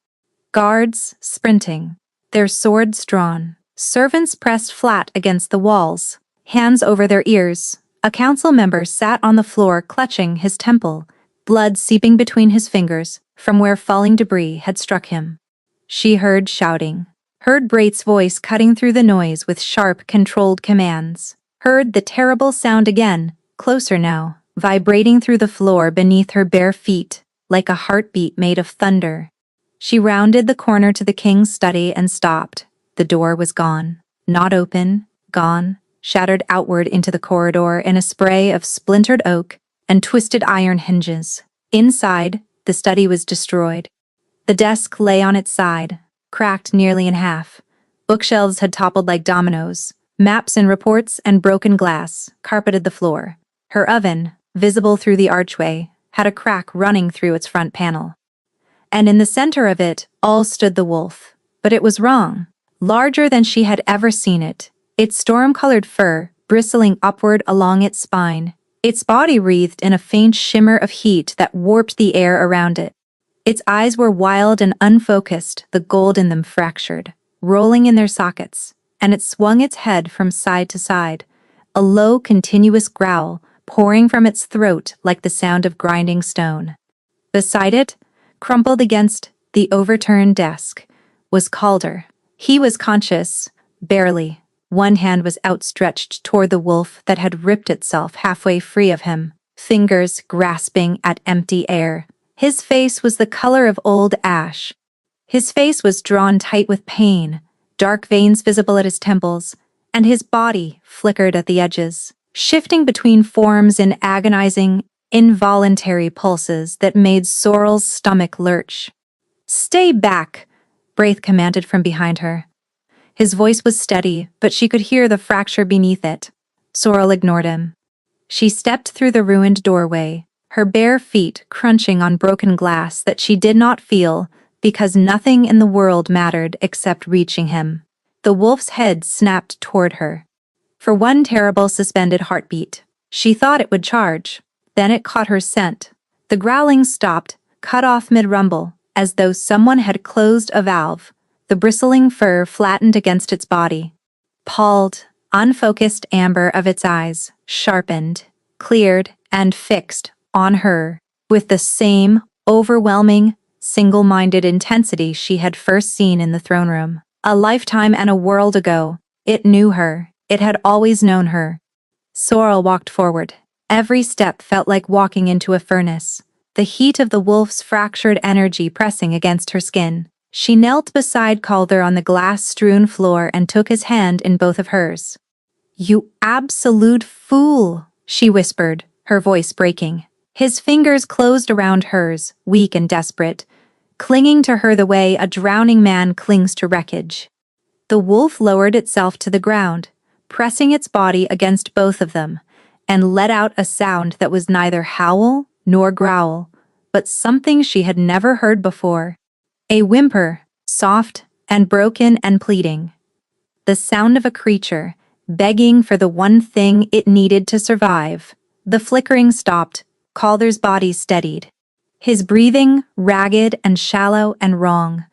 Guards sprinting, their swords drawn. Servants pressed flat against the walls, hands over their ears. A council member sat on the floor clutching his temple, blood seeping between his fingers from where falling debris had struck him. She heard shouting, heard Braith's voice cutting through the noise with sharp, controlled commands, heard the terrible sound again, closer now, vibrating through the floor beneath her bare feet, like a heartbeat made of thunder. She rounded the corner to the king's study and stopped. The door was gone. Not open, gone, shattered outward into the corridor in a spray of splintered oak and twisted iron hinges. Inside, the study was destroyed. The desk lay on its side, cracked nearly in half. Bookshelves had toppled like dominoes. Maps and reports and broken glass carpeted the floor. Her oven, visible through the archway, had a crack running through its front panel. And in the center of it all stood the wolf. But it was wrong. Larger than she had ever seen it, its storm-colored fur bristling upward along its spine, its body wreathed in a faint shimmer of heat that warped the air around it. Its eyes were wild and unfocused, the gold in them fractured, rolling in their sockets, and it swung its head from side to side, a low, continuous growl pouring from its throat like the sound of grinding stone. Beside it, crumpled against the overturned desk, was Calder. He was conscious, barely. One hand was outstretched toward the wolf that had ripped itself halfway free of him, fingers grasping at empty air. His face was the color of old ash. His face was drawn tight with pain, dark veins visible at his temples, and his body flickered at the edges, shifting between forms in agonizing, involuntary pulses that made Sorrel's stomach lurch. "Stay back," Braith commanded from behind her. His voice was steady, but she could hear the fracture beneath it. Sorrel ignored him. She stepped through the ruined doorway, her bare feet crunching on broken glass that she did not feel because nothing in the world mattered except reaching him. The wolf's head snapped toward her. For one terrible suspended heartbeat, she thought it would charge. Then it caught her scent. The growling stopped, cut off mid-rumble, as though someone had closed a valve. The bristling fur flattened against its body. Palled, unfocused amber of its eyes, sharpened, cleared, and fixed on her, with the same overwhelming, single-minded intensity she had first seen in the throne room. A lifetime and a world ago, it knew her. It had always known her. Sorrel walked forward. Every step felt like walking into a furnace, the heat of the wolf's fractured energy pressing against her skin. She knelt beside Calder on the glass-strewn floor and took his hand in both of hers. "You absolute fool," she whispered, her voice breaking. His fingers closed around hers, weak and desperate, clinging to her the way a drowning man clings to wreckage. The wolf lowered itself to the ground, pressing its body against both of them, and let out a sound that was neither howl nor growl, but something she had never heard before. A whimper, soft and broken and pleading. The sound of a creature, begging for the one thing it needed to survive. The flickering stopped, Calder's body steadied. His breathing, ragged and shallow and wrong,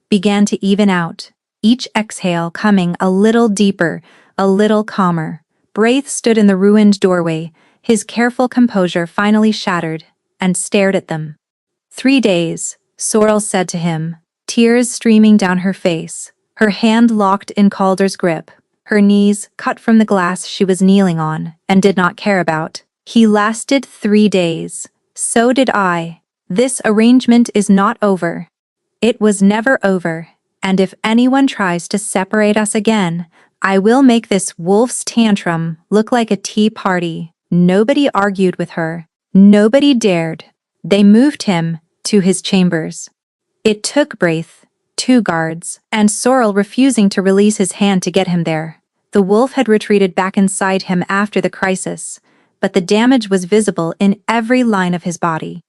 began to even out, each exhale coming a little deeper, a little calmer. Braith stood in the ruined doorway, his careful composure finally shattered, and stared at them. 3 days, Sorrel said to him, tears streaming down her face, her hand locked in Calder's grip, her knees cut from the glass she was kneeling on and did not care about. He lasted 3 days. So did I. This arrangement is not over. It was never over, and if anyone tries to separate us again, I will make this wolf's tantrum look like a tea party. Nobody argued with her. Nobody dared. They moved him to his chambers. It took Braith, 2 guards, and Sorrel refusing to release his hand to get him there. The wolf had retreated back inside him after the crisis, but the damage was visible in every line of his body.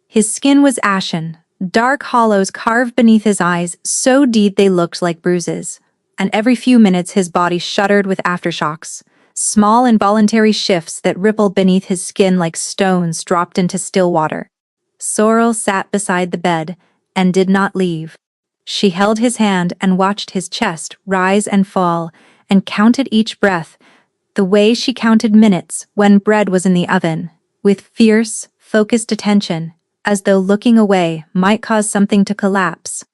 His skin was ashen, dark hollows carved beneath his eyes so deep they looked like bruises, and every few minutes his body shuddered with aftershocks, small involuntary shifts that rippled beneath his skin like stones dropped into still water. Sorrel sat beside the bed and did not leave. She held his hand and watched his chest rise and fall and counted each breath, the way she counted minutes when bread was in the oven, with fierce, focused attention, as though looking away might cause something to collapse.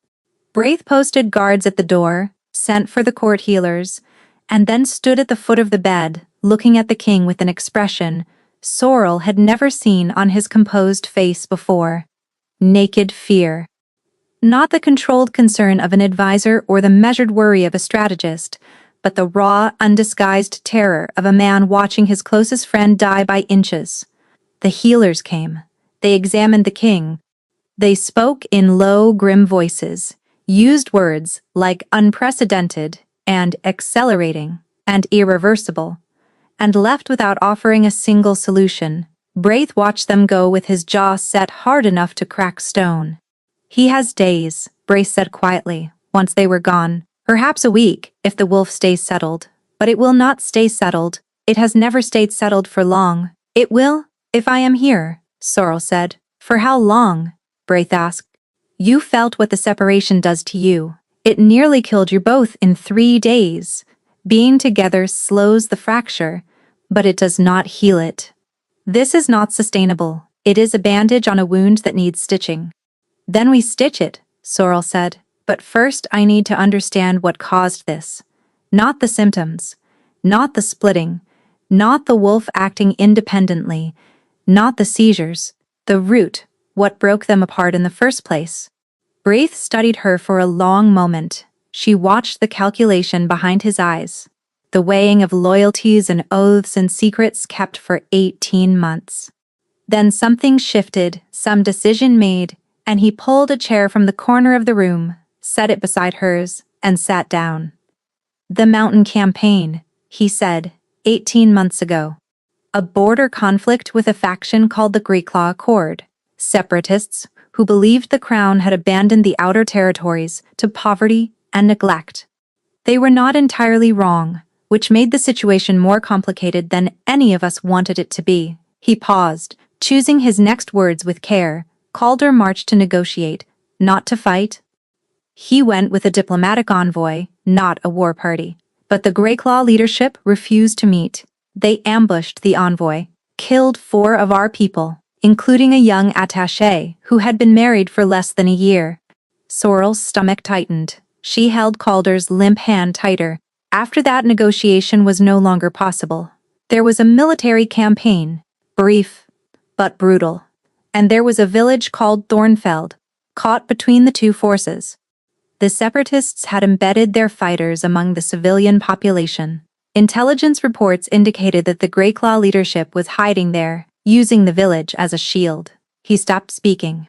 Braith posted guards at the door, sent for the court healers, and then stood at the foot of the bed, looking at the king with an expression Sorrel had never seen on his composed face before. Naked fear. Not the controlled concern of an advisor or the measured worry of a strategist, but the raw, undisguised terror of a man watching his closest friend die by inches. The healers came. They examined the king. They spoke in low, grim voices, used words like unprecedented and accelerating and irreversible, and left without offering a single solution. Braith watched them go with his jaw set hard enough to crack stone. He has days, Braith said quietly, once they were gone. Perhaps a week, if the wolf stays settled. But it will not stay settled. It has never stayed settled for long. It will, if I am here, Sorrel said. For how long? Braith asked. You felt what the separation does to you. It nearly killed you both in 3 days. Being together slows the fracture, but it does not heal it. This is not sustainable. It is a bandage on a wound that needs stitching. Then we stitch it, Sorrel said. But first I need to understand what caused this. Not the symptoms. Not the splitting. Not the wolf acting independently. Not the seizures. The root, what broke them apart in the first place. Braith studied her for a long moment. She watched the calculation behind his eyes. The weighing of loyalties and oaths and secrets kept for 18 months. Then something shifted, some decision made, and he pulled a chair from the corner of the room, set it beside hers, and sat down. The mountain campaign, he said, 18 months ago. A border conflict with a faction called the Greyclaw Accord, separatists who believed the crown had abandoned the outer territories to poverty and neglect. They were not entirely wrong, which made the situation more complicated than any of us wanted it to be. He paused, choosing his next words with care. Calder marched to negotiate, not to fight. He went with a diplomatic envoy, not a war party. But the Greyclaw leadership refused to meet. They ambushed the envoy, killed 4 of our people, including a young attaché who had been married for less than a year. Sorrel's stomach tightened. She held Calder's limp hand tighter. After that, negotiation was no longer possible. There was a military campaign, brief but brutal. And there was a village called Thornfeld, caught between the 2 forces. The separatists had embedded their fighters among the civilian population. Intelligence reports indicated that the Greyclaw leadership was hiding there, using the village as a shield. He stopped speaking.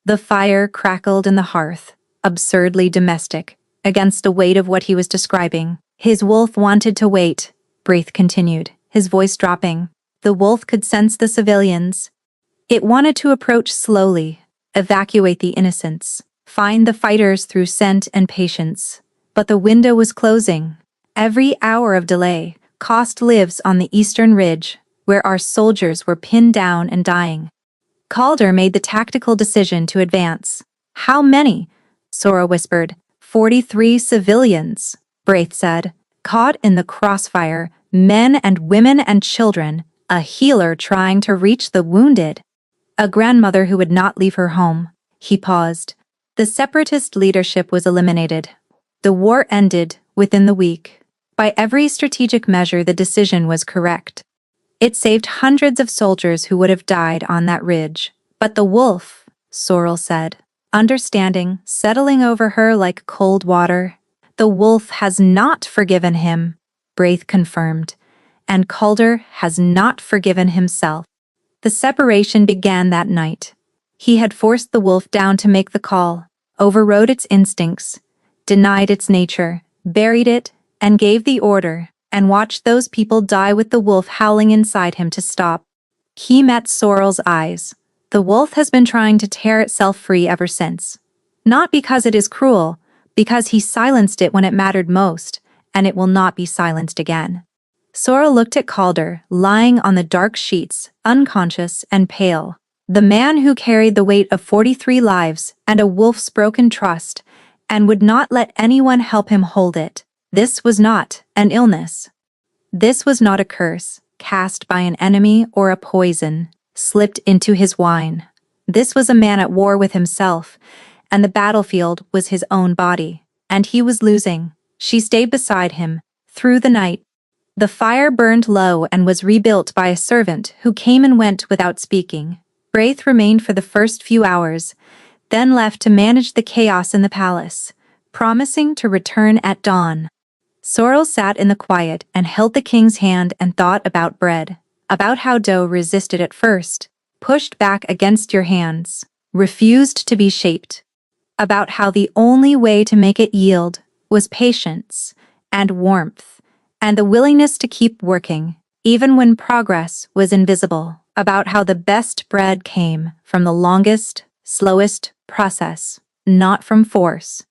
The fire crackled in the hearth, absurdly domestic, against the weight of what he was describing. His wolf wanted to wait, Braith continued, his voice dropping. The wolf could sense the civilians. It wanted to approach slowly, evacuate the innocents, find the fighters through scent and patience. But the window was closing. Every hour of delay cost lives on the eastern ridge, where our soldiers were pinned down and dying. Calder made the tactical decision to advance. How many? Sora whispered. 43 civilians, Braith said. Caught in the crossfire, men and women and children, a healer trying to reach the wounded. A grandmother who would not leave her home. He paused. The separatist leadership was eliminated. The war ended within the week. By every strategic measure, the decision was correct. It saved hundreds of soldiers who would have died on that ridge. But the wolf, Sorrel said, understanding settling over her like cold water. The wolf has not forgiven him, Braith confirmed, and Calder has not forgiven himself. The separation began that night. He had forced the wolf down to make the call, overrode its instincts, denied its nature, buried it, and gave the order, and watched those people die with the wolf howling inside him to stop. He met Sorrel's eyes. The wolf has been trying to tear itself free ever since. Not because it is cruel, because he silenced it when it mattered most, and it will not be silenced again. Sorrel looked at Calder, lying on the dark sheets, unconscious and pale. The man who carried the weight of 43 lives and a wolf's broken trust, and would not let anyone help him hold it. This was not an illness. This was not a curse, cast by an enemy or a poison, slipped into his wine. This was a man at war with himself, and the battlefield was his own body, and he was losing. She stayed beside him, through the night. The fire burned low and was rebuilt by a servant who came and went without speaking. Braith remained for the first few hours, then left to manage the chaos in the palace, promising to return at dawn. Sorrel sat in the quiet and held the king's hand and thought about bread, about how dough resisted at first, pushed back against your hands, refused to be shaped, about how the only way to make it yield was patience and warmth and the willingness to keep working, even when progress was invisible, about how the best bread came from the longest, slowest process, not from force.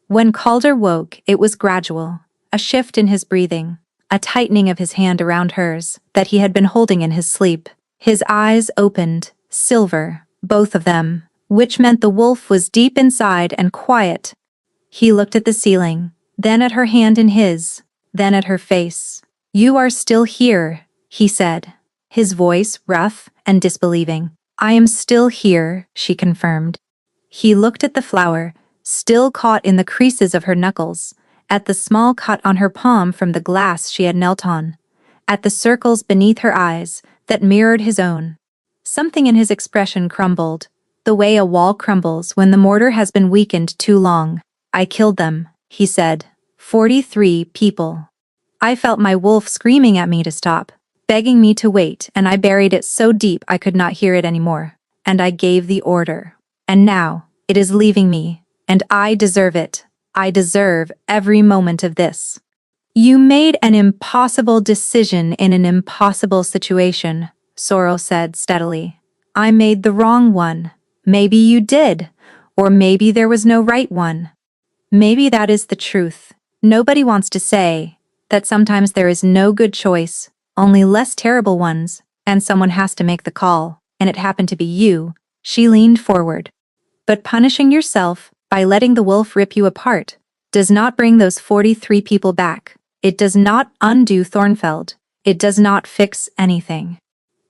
When Calder woke, it was gradual, a shift in his breathing, a tightening of his hand around hers that he had been holding in his sleep. His eyes opened, silver, both of them, which meant the wolf was deep inside and quiet. He looked at the ceiling, then at her hand in his, then at her face. "You are still here," he said, his voice rough and disbelieving. "I am still here," she confirmed. He looked at the flower, still caught in the creases of her knuckles, at the small cut on her palm from the glass she had knelt on, at the circles beneath her eyes that mirrored his own. Something in his expression crumbled, the way a wall crumbles when the mortar has been weakened too long. "I killed them," he said. 43 people. I felt my wolf screaming at me to stop, begging me to wait, and I buried it so deep I could not hear it anymore. And I gave the order. And now, it is leaving me, and I deserve it. I deserve every moment of this. "You made an impossible decision in an impossible situation," Sorrel said steadily. "I made the wrong one. Maybe you did, or maybe there was no right one. Maybe that is the truth. Nobody wants to say that sometimes there is no good choice, only less terrible ones, and someone has to make the call, and it happened to be you." She leaned forward. "But punishing yourself by letting the wolf rip you apart does not bring those 43 people back. It does not undo Thornfeld. It does not fix anything.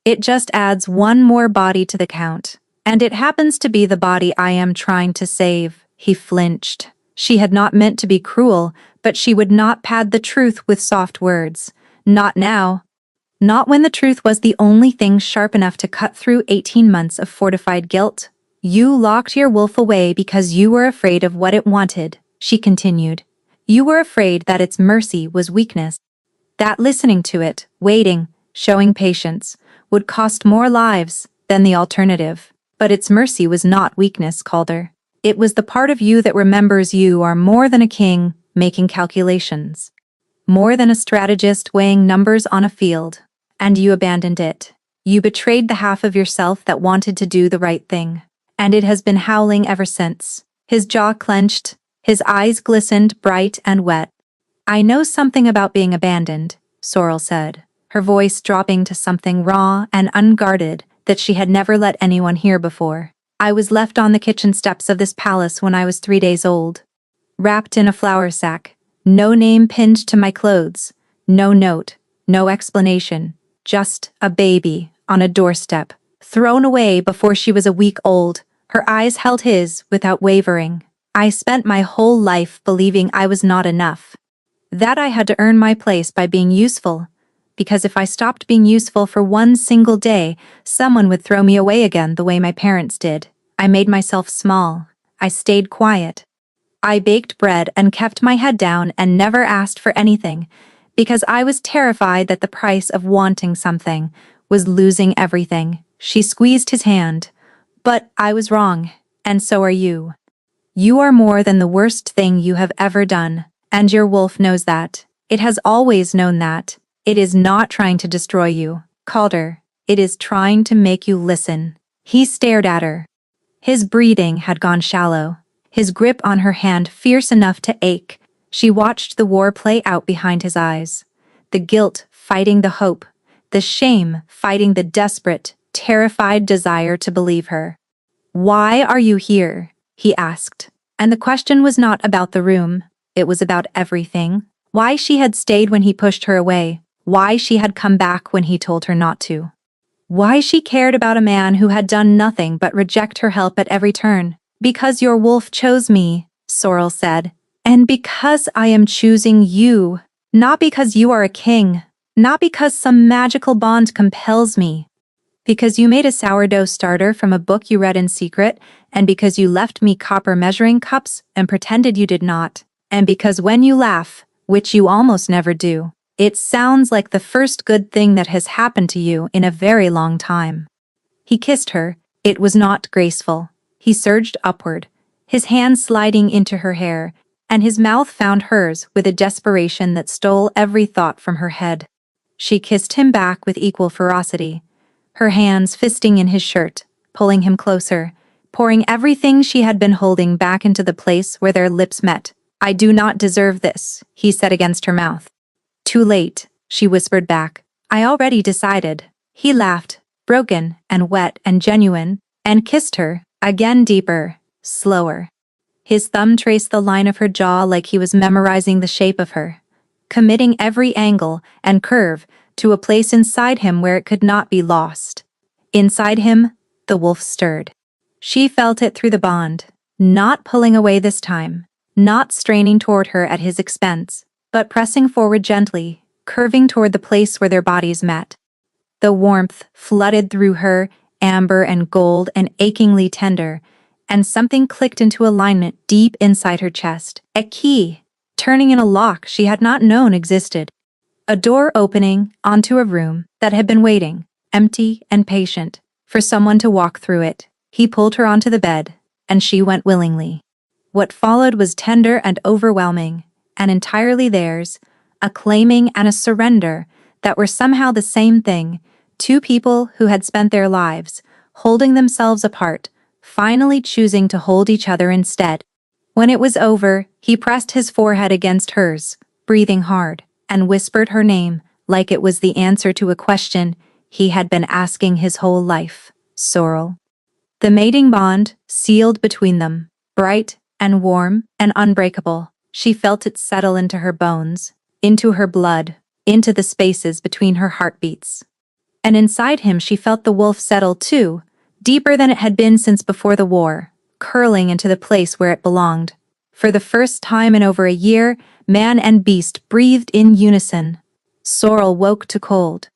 It just adds one more body to the count. And it happens to be the body I am trying to save." He flinched. She had not meant to be cruel, but she would not pad the truth with soft words. Not now. Not when the truth was the only thing sharp enough to cut through 18 months of fortified guilt. "You locked your wolf away because you were afraid of what it wanted," she continued. "You were afraid that its mercy was weakness. That listening to it, waiting, showing patience, would cost more lives than the alternative. But its mercy was not weakness, Calder. It was the part of you that remembers you are more than a king making calculations, more than a strategist weighing numbers on a field. And you abandoned it. You betrayed the half of yourself that wanted to do the right thing. And it has been howling ever since." His jaw clenched, his eyes glistened bright and wet. "I know something about being abandoned," Sorrel said, her voice dropping to something raw and unguarded that she had never let anyone hear before. "I was left on the kitchen steps of this palace when I was 3 days old, wrapped in a flour sack, no name pinned to my clothes, no note, no explanation, just a baby on a doorstep, thrown away before she was a week old, Her eyes held his without wavering. "I spent my whole life believing I was not enough. That I had to earn my place by being useful. Because if I stopped being useful for one single day, someone would throw me away again the way my parents did. I made myself small. I stayed quiet. I baked bread and kept my head down and never asked for anything, because I was terrified that the price of wanting something was losing everything." She squeezed his hand. "But I was wrong, and so are you. You are more than the worst thing you have ever done, and your wolf knows that. It has always known that. It is not trying to destroy you, Calder. It is trying to make you listen." He stared at her. His breathing had gone shallow, his grip on her hand fierce enough to ache. She watched the war play out behind his eyes. The guilt fighting the hope, the shame fighting the desperate, terrified desire to believe her. "Why are you here?" he asked. And the question was not about the room, it was about everything. Why she had stayed when he pushed her away, why she had come back when he told her not to. Why she cared about a man who had done nothing but reject her help at every turn. "Because your wolf chose me," Sorrel said. "And because I am choosing you. Not because you are a king. Not because some magical bond compels me. Because you made a sourdough starter from a book you read in secret, and because you left me copper measuring cups and pretended you did not. And because when you laugh, which you almost never do, it sounds like the first good thing that has happened to you in a very long time." He kissed her. It was not graceful. He surged upward, his hand sliding into her hair, and his mouth found hers with a desperation that stole every thought from her head. She kissed him back with equal ferocity, her hands fisting in his shirt, pulling him closer, pouring everything she had been holding back into the place where their lips met. "I do not deserve this," he said against her mouth. "Too late," she whispered back. "I already decided." He laughed, broken and wet and genuine, and kissed her, again deeper, slower. His thumb traced the line of her jaw like he was memorizing the shape of her, committing every angle and curve to a place inside him where it could not be lost. Inside him, the wolf stirred. She felt it through the bond, not pulling away this time, not straining toward her at his expense, but pressing forward gently, curving toward the place where their bodies met. The warmth flooded through her, amber and gold and achingly tender, and something clicked into alignment deep inside her chest. A key, turning in a lock she had not known existed. A door opening onto a room that had been waiting, empty and patient, for someone to walk through it. He pulled her onto the bed, and she went willingly. What followed was tender and overwhelming, and entirely theirs, a claiming and a surrender that were somehow the same thing, two people who had spent their lives, holding themselves apart, finally choosing to hold each other instead. When it was over, he pressed his forehead against hers, breathing hard, and whispered her name like it was the answer to a question he had been asking his whole life. Sorrel. The mating bond sealed between them, bright and warm and unbreakable. She felt it settle into her bones, into her blood, into the spaces between her heartbeats. And inside him she felt the wolf settle too, deeper than it had been since before the war, curling into the place where it belonged. For the first time in over a year, man and beast breathed in unison. Sorrel woke to cold.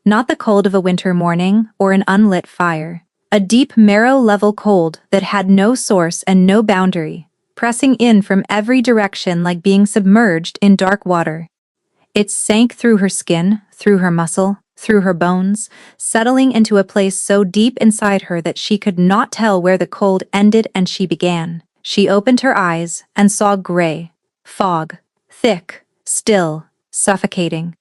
Not the cold of a winter morning or an unlit fire. A deep marrow-level cold that had no source and no boundary, pressing in from every direction like being submerged in dark water. It sank through her skin, through her muscle, through her bones, settling into a place so deep inside her that she could not tell where the cold ended and she began. She opened her eyes and saw gray, fog, thick, still, suffocating.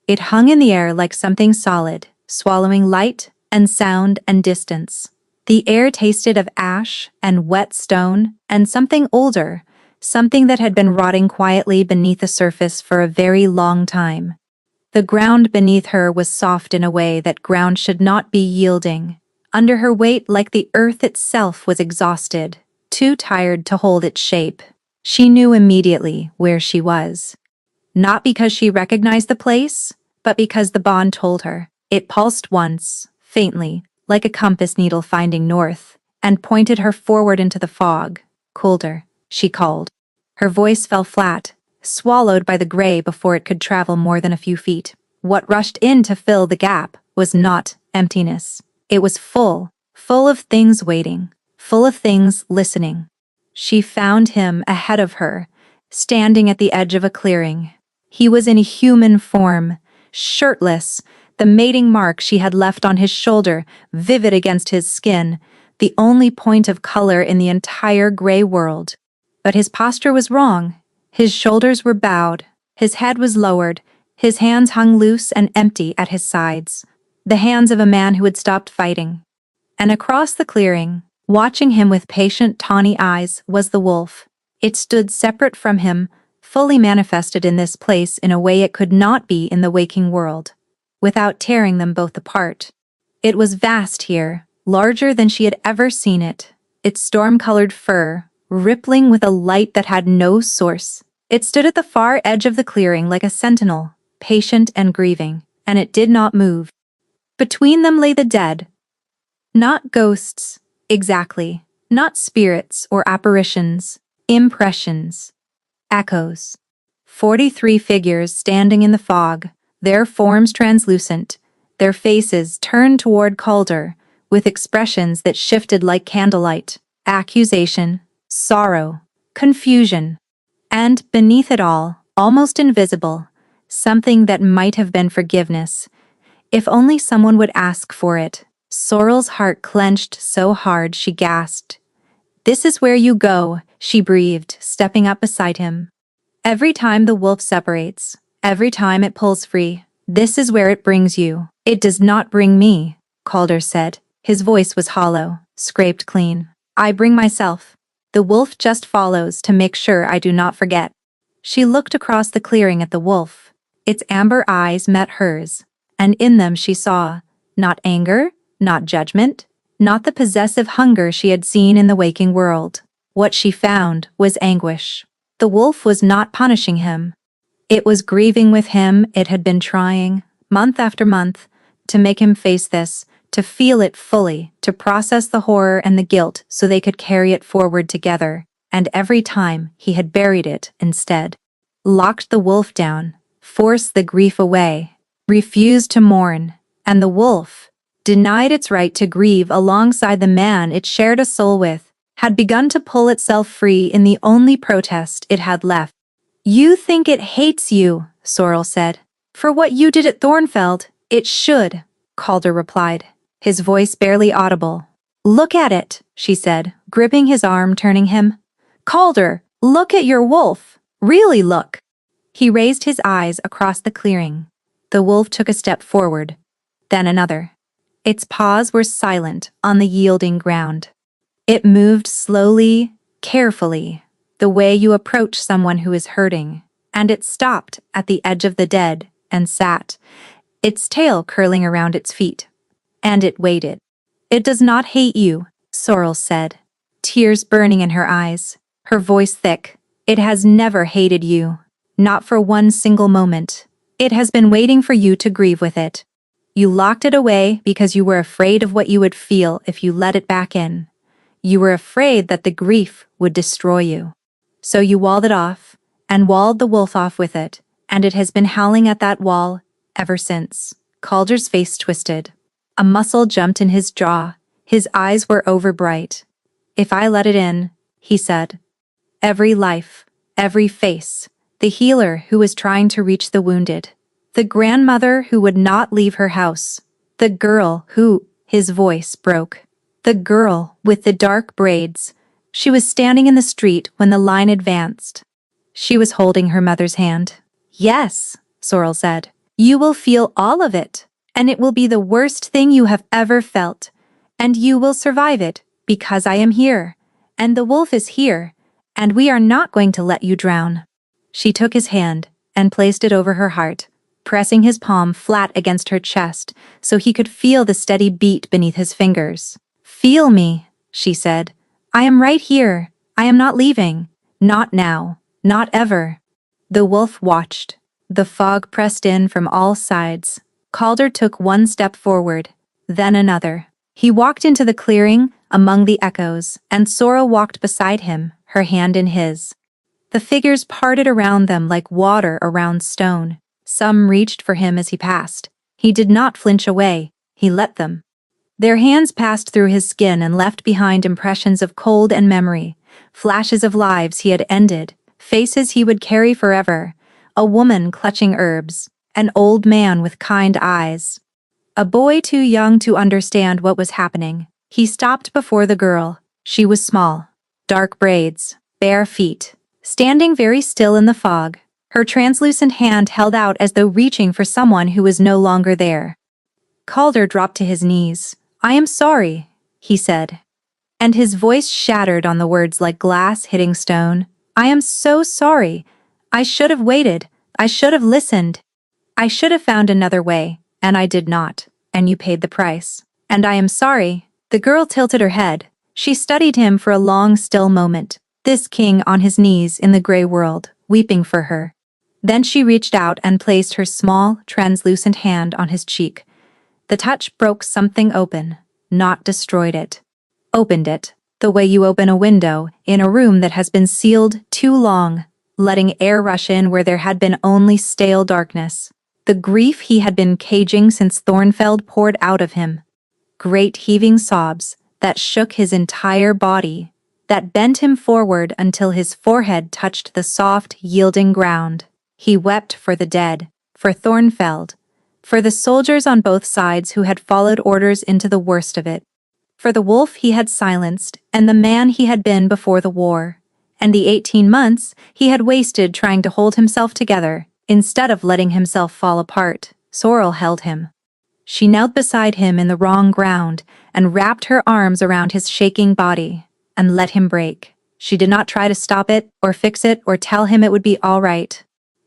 It hung in the air like something solid, swallowing light and sound and distance. The air tasted of ash and wet stone and something older, something that had been rotting quietly beneath the surface for a very long time. The ground beneath her was soft in a way that ground should not be, yielding. Under her weight, like the earth itself was exhausted, too tired to hold its shape. She knew immediately where she was. Not because she recognized the place, but because the bond told her. It pulsed once, faintly, like a compass needle finding north, and pointed her forward into the fog. "Colder," she called. Her voice fell flat, swallowed by the gray before it could travel more than a few feet. What rushed in to fill the gap was not emptiness. It was full of things waiting, full of things listening. She found him ahead of her, standing at the edge of a clearing. He was in human form, shirtless, the mating mark she had left on his shoulder vivid against his skin, the only point of color in the entire gray world. But his posture was wrong. His shoulders were bowed, his head was lowered, his hands hung loose and empty at his sides, the hands of a man who had stopped fighting. And across the clearing, watching him with patient, tawny eyes, was the wolf. It stood separate from him, fully manifested in this place in a way it could not be in the waking world, without tearing them both apart. It was vast here, larger than she had ever seen it, its storm-colored fur rippling with a light that had no source. It stood at the far edge of the clearing like a sentinel, patient and grieving, and it did not move. Between them lay the dead. Not ghosts, exactly, not spirits or apparitions, impressions, echoes. 43 figures standing in the fog, their forms translucent, their faces turned toward Calder, with expressions that shifted like candlelight, accusation, sorrow, confusion, and beneath it all, almost invisible, something that might have been forgiveness, if only someone would ask for it. Sorrel's heart clenched so hard she gasped. "This is where you go," she breathed, stepping up beside him. "Every time the wolf separates, every time it pulls free, this is where it brings you." "It does not bring me," Calder said. His voice was hollow, scraped clean. "I bring myself. The wolf just follows to make sure I do not forget." She looked across the clearing at the wolf. Its amber eyes met hers, and in them she saw, not anger, not judgment, not the possessive hunger she had seen in the waking world. What she found was anguish. The wolf was not punishing him. It was grieving with him. It had been trying, month after month, to make him face this, to feel it fully, to process the horror and the guilt so they could carry it forward together, and every time he had buried it instead. Locked the wolf down, forced the grief away, refused to mourn, and the wolf, denied its right to grieve alongside the man it shared a soul with, had begun to pull itself free in the only protest it had left. "You think it hates you," Sorrel said. "For what you did at Thornfeld, it should," Calder replied, his voice barely audible. "Look at it," she said, gripping his arm, turning him. "Calder, look at your wolf. Really look." He raised his eyes across the clearing. The wolf took a step forward, then another. Its paws were silent on the yielding ground. It moved slowly, carefully, the way you approach someone who is hurting, and it stopped at the edge of the dead and sat, its tail curling around its feet. And it waited. "It does not hate you," Sorrel said, tears burning in her eyes, her voice thick. "It has never hated you. Not for one single moment. It has been waiting for you to grieve with it. You locked it away because you were afraid of what you would feel if you let it back in. You were afraid that the grief would destroy you. So you walled it off, and walled the wolf off with it, and it has been howling at that wall ever since." Calder's face twisted. A muscle jumped in his jaw. His eyes were overbright. "If I let it in," he said. "Every life, every face, the healer who was trying to reach the wounded, the grandmother who would not leave her house, the girl who," his voice broke, "the girl with the dark braids." She was standing in the street when the line advanced. She was holding her mother's hand. "Yes," Sorrel said, "you will feel all of it, and it will be the worst thing you have ever felt, and you will survive it, because I am here, and the wolf is here, and we are not going to let you drown." She took his hand and placed it over her heart, pressing his palm flat against her chest so he could feel the steady beat beneath his fingers. "Feel me," she said. "I am right here. I am not leaving. Not now. Not ever." The wolf watched. The fog pressed in from all sides. Calder took one step forward, then another. He walked into the clearing, among the echoes, and Sorrel walked beside him, her hand in his. The figures parted around them like water around stone. Some reached for him as he passed. He did not flinch away, he let them. Their hands passed through his skin and left behind impressions of cold and memory, flashes of lives he had ended, faces he would carry forever, a woman clutching herbs, an old man with kind eyes. A boy too young to understand what was happening. He stopped before the girl. She was small, dark braids, bare feet, standing very still in the fog, her translucent hand held out as though reaching for someone who was no longer there. Calder dropped to his knees. "I am sorry," he said. And his voice shattered on the words like glass hitting stone. "I am so sorry. I should have waited. I should have listened. I should have found another way, and I did not, and you paid the price. And I am sorry." The girl tilted her head. She studied him for a long, still moment, this king on his knees in the gray world, weeping for her. Then she reached out and placed her small, translucent hand on his cheek. The touch broke something open, not destroyed it. Opened it, the way you open a window in a room that has been sealed too long, letting air rush in where there had been only stale darkness. The grief he had been caging since Thornfeld poured out of him. Great heaving sobs that shook his entire body, that bent him forward until his forehead touched the soft, yielding ground. He wept for the dead, for Thornfeld, for the soldiers on both sides who had followed orders into the worst of it, for the wolf he had silenced and the man he had been before the war, and the 18 months he had wasted trying to hold himself together instead of letting himself fall apart. Sorrel held him. She knelt beside him in the wrong ground and wrapped her arms around his shaking body and let him break. She did not try to stop it or fix it or tell him it would be all right.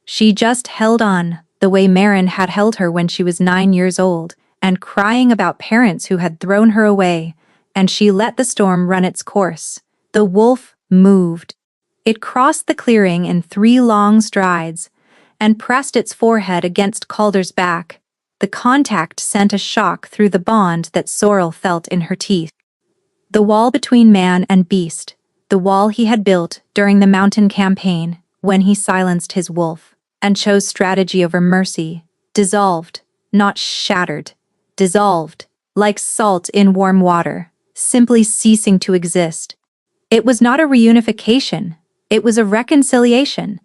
She just held on, the way Marin had held her when she was 9 years old, and crying about parents who had thrown her away, and she let the storm run its course. The wolf moved. It crossed the clearing in 3 long strides, and pressed its forehead against Calder's back. The contact sent a shock through the bond that Sorrel felt in her teeth. The wall between man and beast, the wall he had built during the mountain campaign, when he silenced his wolf and chose strategy over mercy, dissolved, not shattered, dissolved, like salt in warm water, simply ceasing to exist. It was not a reunification, it was a reconciliation.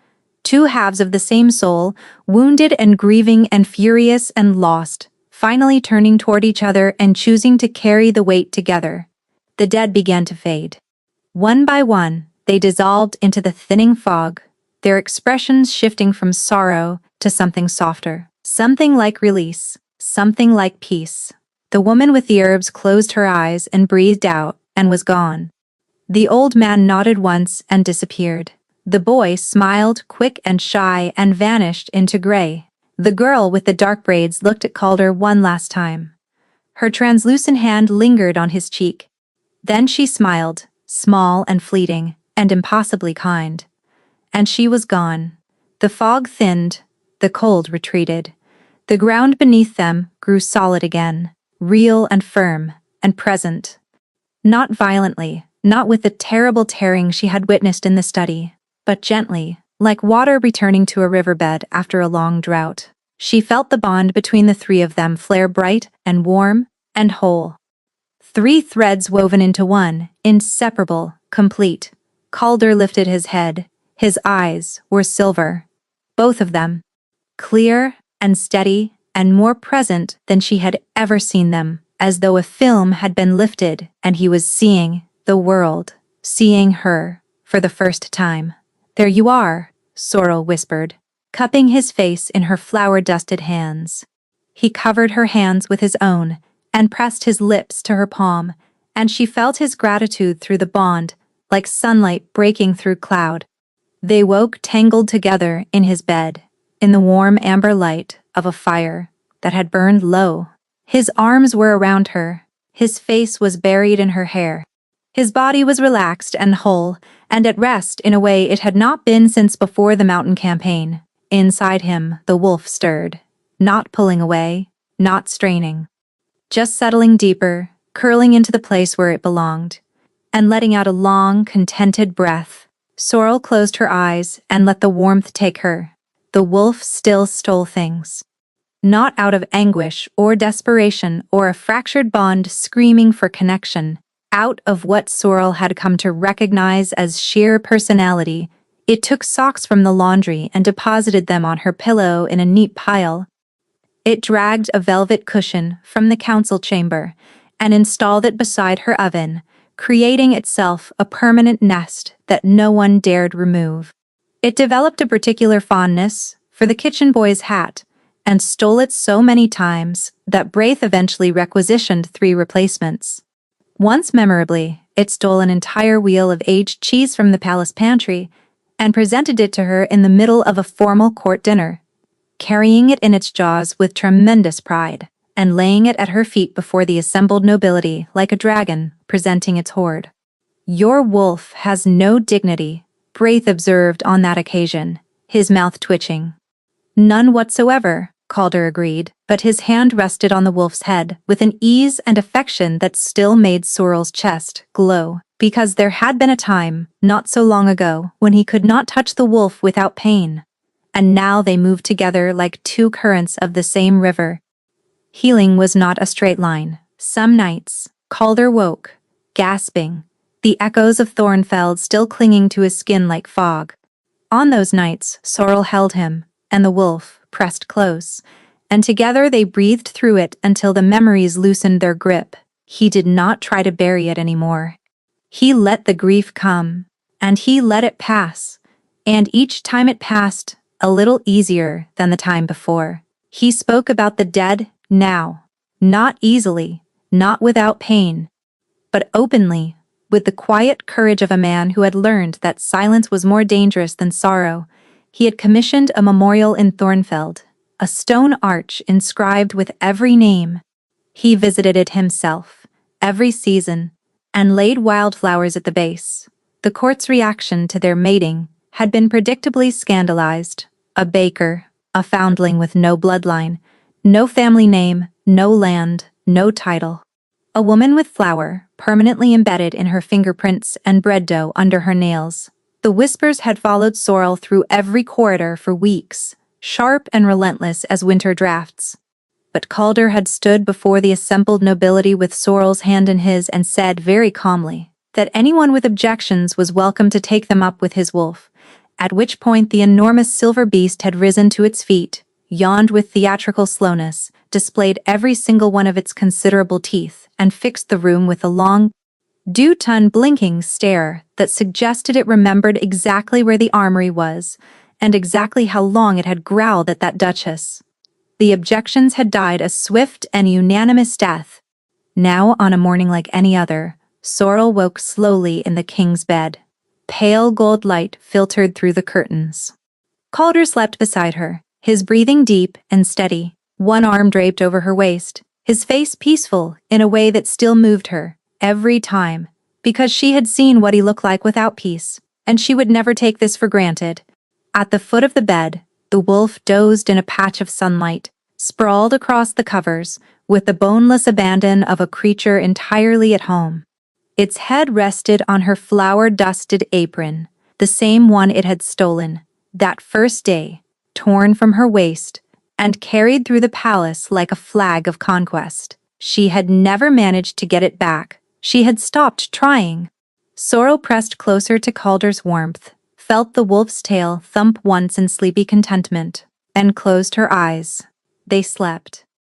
2 halves of the same soul, wounded and grieving and furious and lost, finally turning toward each other and choosing to carry the weight together. The dead began to fade. One by one, they dissolved into the thinning fog, their expressions shifting from sorrow to something softer, something like release, something like peace. The woman with the herbs closed her eyes and breathed out and was gone. The old man nodded once and disappeared. The boy smiled, quick and shy, and vanished into gray. The girl with the dark braids looked at Calder one last time. Her translucent hand lingered on his cheek. Then she smiled, small and fleeting, and impossibly kind. And she was gone. The fog thinned, the cold retreated. The ground beneath them grew solid again, real and firm, and present. Not violently, not with the terrible tearing she had witnessed in the study, but gently, like water returning to a riverbed after a long drought. She felt the bond between the 3 of them flare bright and warm and whole. 3 threads woven into one, inseparable, complete. Calder lifted his head. His eyes were silver. Both of them. Clear and steady and more present than she had ever seen them, as though a film had been lifted and he was seeing the world, seeing her, for the first time. "There you are," Sorrel whispered, cupping his face in her flower-dusted hands. He covered her hands with his own and pressed his lips to her palm, and she felt his gratitude through the bond, like sunlight breaking through cloud. They woke tangled together in his bed, in the warm amber light of a fire that had burned low. His arms were around her, his face was buried in her hair. His body was relaxed and whole, and at rest in a way it had not been since before the mountain campaign. Inside him, the wolf stirred, not pulling away, not straining, just settling deeper, curling into the place where it belonged, and letting out a long, contented breath. Sorrel closed her eyes and let the warmth take her. The wolf still stole things. Not out of anguish or desperation or a fractured bond screaming for connection, out of what Sorrel had come to recognize as sheer personality. It took socks from the laundry and deposited them on her pillow in a neat pile. It dragged a velvet cushion from the council chamber and installed it beside her oven, creating itself a permanent nest that no one dared remove. It developed a particular fondness for the kitchen boy's hat and stole it so many times that Braith eventually requisitioned 3 replacements. Once memorably, it stole an entire wheel of aged cheese from the palace pantry and presented it to her in the middle of a formal court dinner, carrying it in its jaws with tremendous pride, and laying it at her feet before the assembled nobility like a dragon presenting its hoard. "Your wolf has no dignity," Braith observed on that occasion, his mouth twitching. "None whatsoever," Calder agreed, but his hand rested on the wolf's head with an ease and affection that still made Sorrel's chest glow, because there had been a time, not so long ago, when he could not touch the wolf without pain, and now they moved together like 2 currents of the same river. Healing was not a straight line. Some nights, Calder woke, gasping, the echoes of Thornfeld still clinging to his skin like fog. On those nights, Sorrel held him, and the wolf pressed close, and together they breathed through it until the memories loosened their grip. He did not try to bury it anymore. He let the grief come, and he let it pass, and each time it passed, a little easier than the time before. He spoke about the dead now, not easily, not without pain, but openly, with the quiet courage of a man who had learned that silence was more dangerous than sorrow. He had commissioned a memorial in Thornfeld, a stone arch inscribed with every name. He visited it himself, every season, and laid wildflowers at the base. The court's reaction to their mating had been predictably scandalized. A baker, a foundling with no bloodline, no family name, no land, no title. A woman with flour permanently embedded in her fingerprints and bread dough under her nails. The whispers had followed Sorrel through every corridor for weeks, sharp and relentless as winter drafts. But Calder had stood before the assembled nobility with Sorrel's hand in his and said very calmly that anyone with objections was welcome to take them up with his wolf, at which point the enormous silver beast had risen to its feet, yawned with theatrical slowness, displayed every single one of its considerable teeth, and fixed the room with a long, two-ton blinking stare that suggested it remembered exactly where the armory was, and exactly how long it had growled at that duchess. The objections had died a swift and unanimous death. Now, on a morning like any other, Sorrel woke slowly in the king's bed. Pale gold light filtered through the curtains. Calder slept beside her, his breathing deep and steady, one arm draped over her waist, his face peaceful in a way that still moved her, every time, because she had seen what he looked like without peace, and she would never take this for granted. At the foot of the bed, the wolf dozed in a patch of sunlight, sprawled across the covers, with the boneless abandon of a creature entirely at home. Its head rested on her flour-dusted apron, the same one it had stolen, that first day, torn from her waist, and carried through the palace like a flag of conquest. She had never managed to get it back. She had stopped trying. Sorrel pressed closer to Calder's warmth, felt the wolf's tail thump once in sleepy contentment, and closed her eyes. They slept.